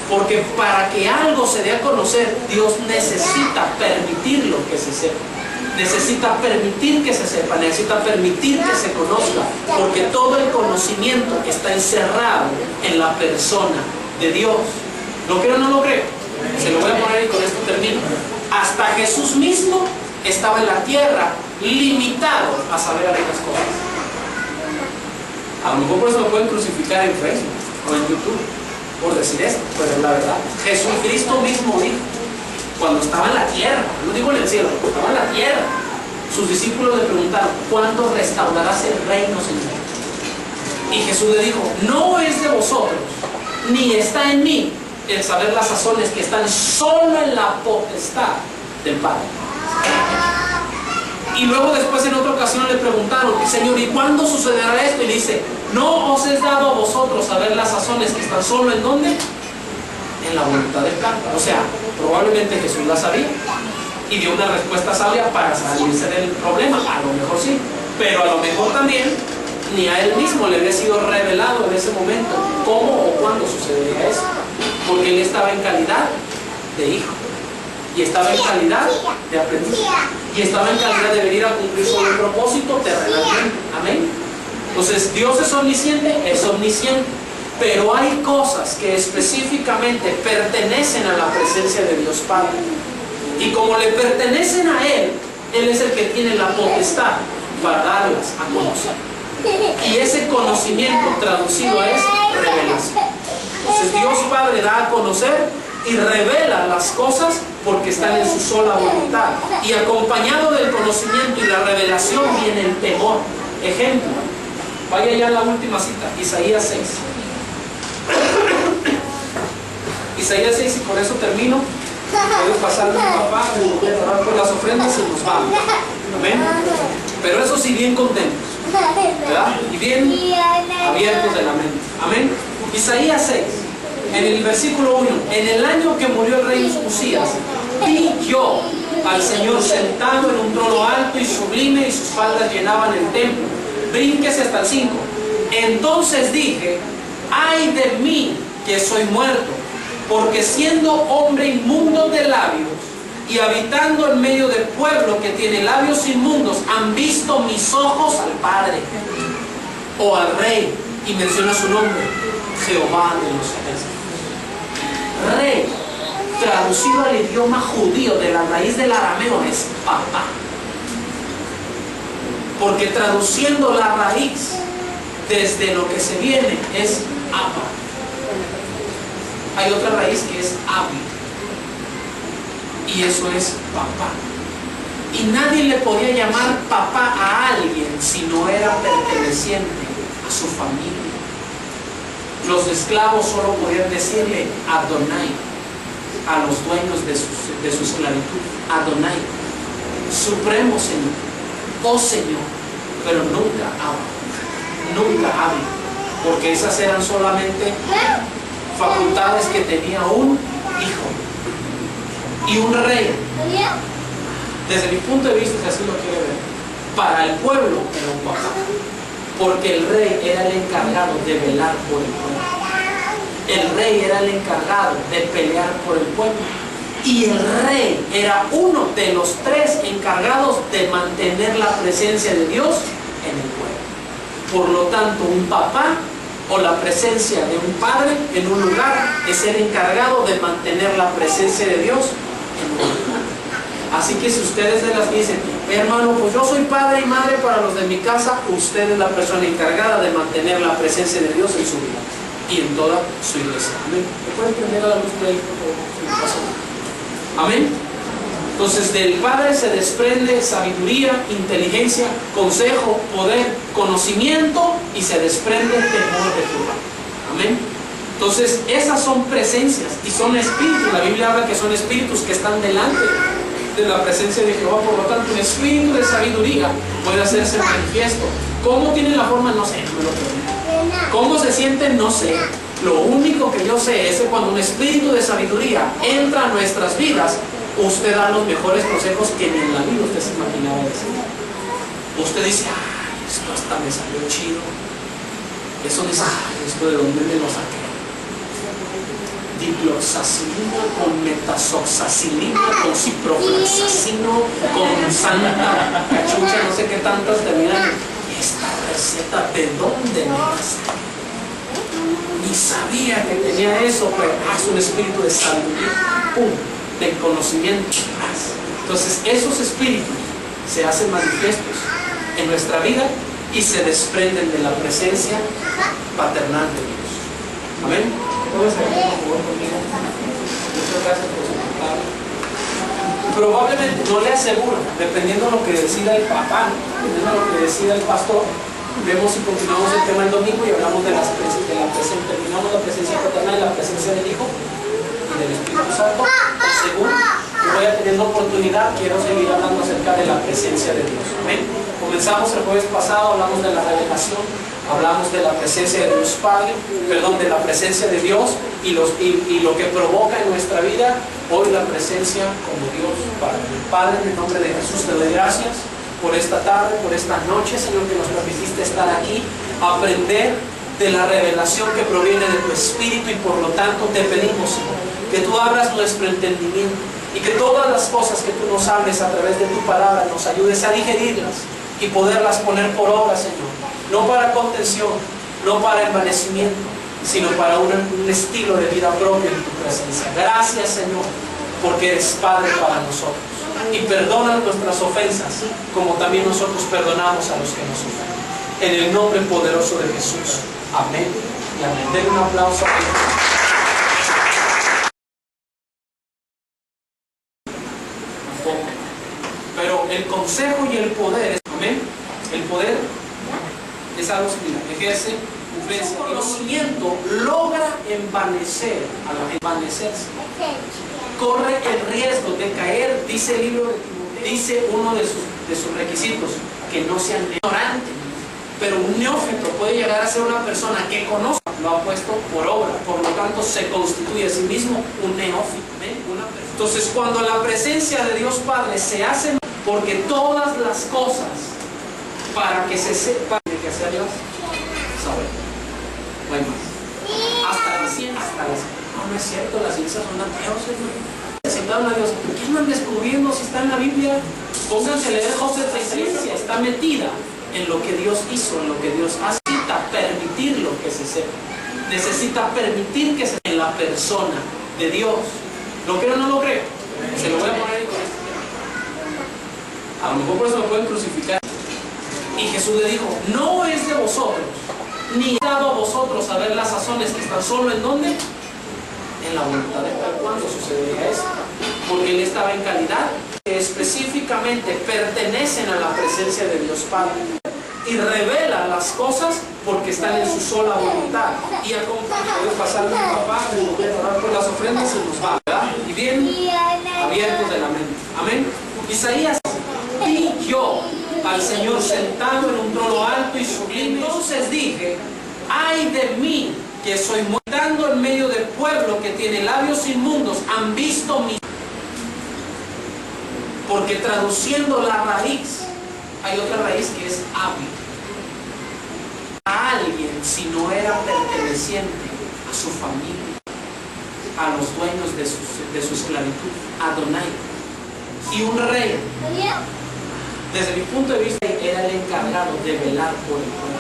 Porque para que algo se dé a conocer, Dios necesita permitirlo que se sepa. Necesita permitir que se sepa, necesita permitir que se conozca, porque todo el conocimiento está encerrado en la persona de Dios. ¿Lo creo o no lo creo? Se lo voy a poner y con esto termino. Hasta Jesús mismo estaba en la tierra limitado a saber algunas cosas. A lo mejor por eso lo pueden crucificar en Facebook o en YouTube por decir esto, pero es la verdad. Jesucristo mismo dijo, cuando estaba en la tierra, no digo en el cielo, cuando estaba en la tierra, sus discípulos le preguntaron, ¿cuándo restaurarás el reino, Señor? Y Jesús le dijo, no es de vosotros, ni está en mí el saber las razones que están solo en la potestad del Padre. Y luego después en otra ocasión le preguntaron, Señor, ¿y cuándo sucederá esto? Y dice, no os es dado a vosotros saber las razones que están solo en ¿dónde? En la voluntad del Padre. O sea, probablemente Jesús la sabía y dio una respuesta sabia para salirse del problema. A lo mejor sí, pero a lo mejor también ni a él mismo le había sido revelado en ese momento cómo o cuándo sucedería eso, porque él estaba en calidad de hijo y estaba en calidad de aprendiz y estaba en calidad de venir a cumplir su propósito terrenalmente. Amén. Entonces Dios es omnisciente, Pero hay cosas que específicamente pertenecen a la presencia de Dios Padre. Y como le pertenecen a Él, Él es el que tiene la potestad para darlas a conocer. Y ese conocimiento traducido es revelación. Entonces Dios Padre da a conocer y revela las cosas porque están en su sola voluntad. Y acompañado del conocimiento y la revelación viene el temor. Ejemplo, vaya ya a la última cita, Isaías 6. Isaías 6, y por eso termino. Puedes pasarle a mi papá, orar por las ofrendas y nos vamos. Amén. Pero eso sí, bien contentos, ¿verdad? Y bien abiertos de la mente. Amén. Isaías 6, en el versículo 1. En el año que murió el rey Usías, vi yo al Señor sentado en un trono alto y sublime, y sus faldas llenaban el templo. Brínquese hasta el 5. Entonces dije: ay de mí, que soy muerto, porque siendo hombre inmundo de labios y habitando en medio del pueblo que tiene labios inmundos, han visto mis ojos al Padre, o al Rey, y menciona su nombre, Jehová de los ejércitos. Rey, traducido al idioma judío de la raíz del arameo, es papá. Porque traduciendo la raíz desde lo que se viene es Abba. Hay otra raíz que es Abi, y eso es papá. Y nadie le podía llamar papá a alguien si no era perteneciente a su familia. Los esclavos solo podían decirle Adonai a los dueños de su esclavitud. Adonai, supremo Señor, oh Señor, pero nunca Abba, nunca Abi, porque esas eran solamente facultades que tenía un hijo y un rey. Desde mi punto de vista, si así lo quiere ver, para el pueblo era un papá, porque el rey era el encargado de velar por el pueblo. El rey era el encargado de pelear por el pueblo, y el rey era uno de los tres encargados de mantener la presencia de Dios en el pueblo. Por lo tanto, un papá o la presencia de un padre en un lugar es el encargado de mantener la presencia de Dios en un lugar. Así que si ustedes de las dicen: hermano, pues yo soy padre y madre para los de mi casa, usted es la persona encargada de mantener la presencia de Dios en su vida y en toda su iglesia. Amén. ¿Me pueden prender a la luz de ahí, por favor? Amén. Entonces del Padre se desprende sabiduría, inteligencia, consejo, poder, conocimiento, y se desprende el temor de Jehová. Amén. Entonces esas son presencias y son espíritus. La Biblia habla que son espíritus que están delante de la presencia de Jehová. Por lo tanto, un espíritu de sabiduría puede hacerse manifiesto. ¿Cómo tiene la forma? No sé, no me lo pregunto. ¿Cómo se siente? No sé. Lo único que yo sé es que cuando un espíritu de sabiduría entra a nuestras vidas, usted da los mejores consejos que ni en la vida usted se imaginaba decir. Usted dice: ay, esto hasta me salió chido. Eso dice: ay, esto de dónde me lo saqué. Dicloxacilina con metazoxacilina con ciprofloxacino con santa cachucha, no sé qué tantas terminan. Esta receta, ¿de dónde me la saqué? Ni sabía que tenía eso, pero es un espíritu de sabiduría, ¡pum!, de conocimiento. Entonces esos espíritus se hacen manifiestos en nuestra vida y se desprenden de la presencia paternal de Dios. Amén. ¿Puedes hacer por favor conmigo? Muchas gracias por su comentario. Probablemente, no le aseguro, dependiendo de lo que decida el papá, dependiendo de lo que decida el pastor, vemos si continuamos el tema el domingo y hablamos de las presencias, terminamos la presencia paternal y la presencia del Hijo y del Espíritu Santo. Según que vaya teniendo oportunidad, quiero seguir hablando acerca de la presencia de Dios. Amén. Comenzamos el jueves pasado, hablamos de la revelación, hablamos de la presencia de Dios Padre, perdón, de la presencia de Dios y lo que provoca en nuestra vida. Hoy la presencia como Dios Padre. Padre, en el nombre de Jesús te doy gracias por esta tarde, por esta noche, Señor, que nos permitiste estar aquí, aprender de la revelación que proviene de tu Espíritu, y por lo tanto te pedimos, Señor, que tú abras nuestro entendimiento y que todas las cosas que tú nos hables a través de tu palabra nos ayudes a digerirlas y poderlas poner por obra, Señor, no para contención, no para envanecimiento, sino para un estilo de vida propio en tu presencia. Gracias, Señor, porque eres Padre para nosotros. Y perdona nuestras ofensas, como también nosotros perdonamos a los que nos ofenden. En el nombre poderoso de Jesús. Amén y amén. Den un aplauso a Dios. Pero el consejo y el poder, amén, el poder es algo similar, ejerce influencia. El conocimiento logra envanecer a la gente, envanecerse. Corre el riesgo de caer, dice el libro de Timoteo, dice uno de sus requisitos, que no sean ignorantes. Pero un neófito puede llegar a ser una persona que conoce, lo ha puesto por obra, por lo tanto se constituye a sí mismo un neófito. Entonces, cuando la presencia de Dios Padre se hace, porque todas las cosas para que se sepa de que hacer Dios, saber. No hay más. Hasta la ciencia, no es cierto, las ciencias son ateos, hermano. A Dios, ¿qué andan descubriendo si está en la Biblia? Pónganse a leer Job. La ciencia está metida en lo que Dios hizo, en lo que Dios hace. Necesita permitir lo que se sepa. Necesita permitir que se en la persona de Dios. ¿Lo creo o no lo creo? Se lo voy a poner ahí con esto. A lo mejor por eso lo pueden crucificar. Y Jesús le dijo, no es de vosotros, ni he dado a vosotros saber las sazones que están solo en ¿dónde? En la voluntad de Dios. ¿Cuándo sucedería eso? Porque Él estaba en calidad que específicamente pertenecen a la presencia de Dios Padre. Y revela las cosas porque están en su sola voluntad. Y puede pasarle a mi papá, orar por las ofrendas y nos va, ¿verdad? Y bien abiertos de la mente. Amén. Isaías, y yo al Señor sentado en un trono alto y sublime. Entonces dije, ay de mí, que soy mortando en medio del pueblo que tiene labios inmundos, han visto mi... Porque traduciendo la raíz, hay otra raíz que es hábil. A alguien, si no era perteneciente a su familia, a los dueños de su esclavitud, Adonai. Y un rey, desde mi punto de vista, era el encargado de velar por el pueblo.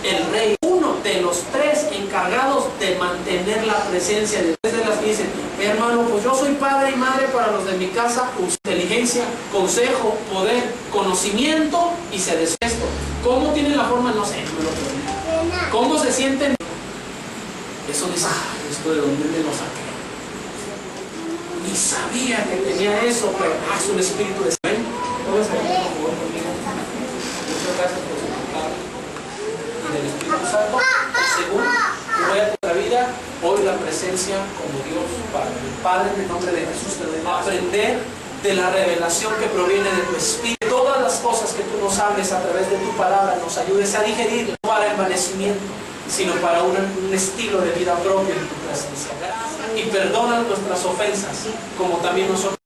El rey, uno de los tres encargados de mantener la presencia de Dios. De las que dicen, hermano, pues yo soy padre y madre para los de mi casa, inteligencia, consejo, poder, conocimiento y se desesto. ¿Cómo tienen la forma? No sé, no me lo pregunto. ¿Cómo se sienten? Eso dice, esto de dónde me lo saqué. Ni sabía que tenía eso, pero es un espíritu de fe. Muchas gracias por su palabra. Y del Espíritu Santo, según voy a nuestra vida, hoy la presencia como Dios Padre. Padre, en el nombre de Jesús te doy aprender de la revelación que proviene de tu Espíritu. Todas las cosas que tú nos hables a través de tu palabra, nos ayudes a digerir, no para envanecimiento, sino para un estilo de vida propio en tu presencia. Y perdona nuestras ofensas, como también nosotros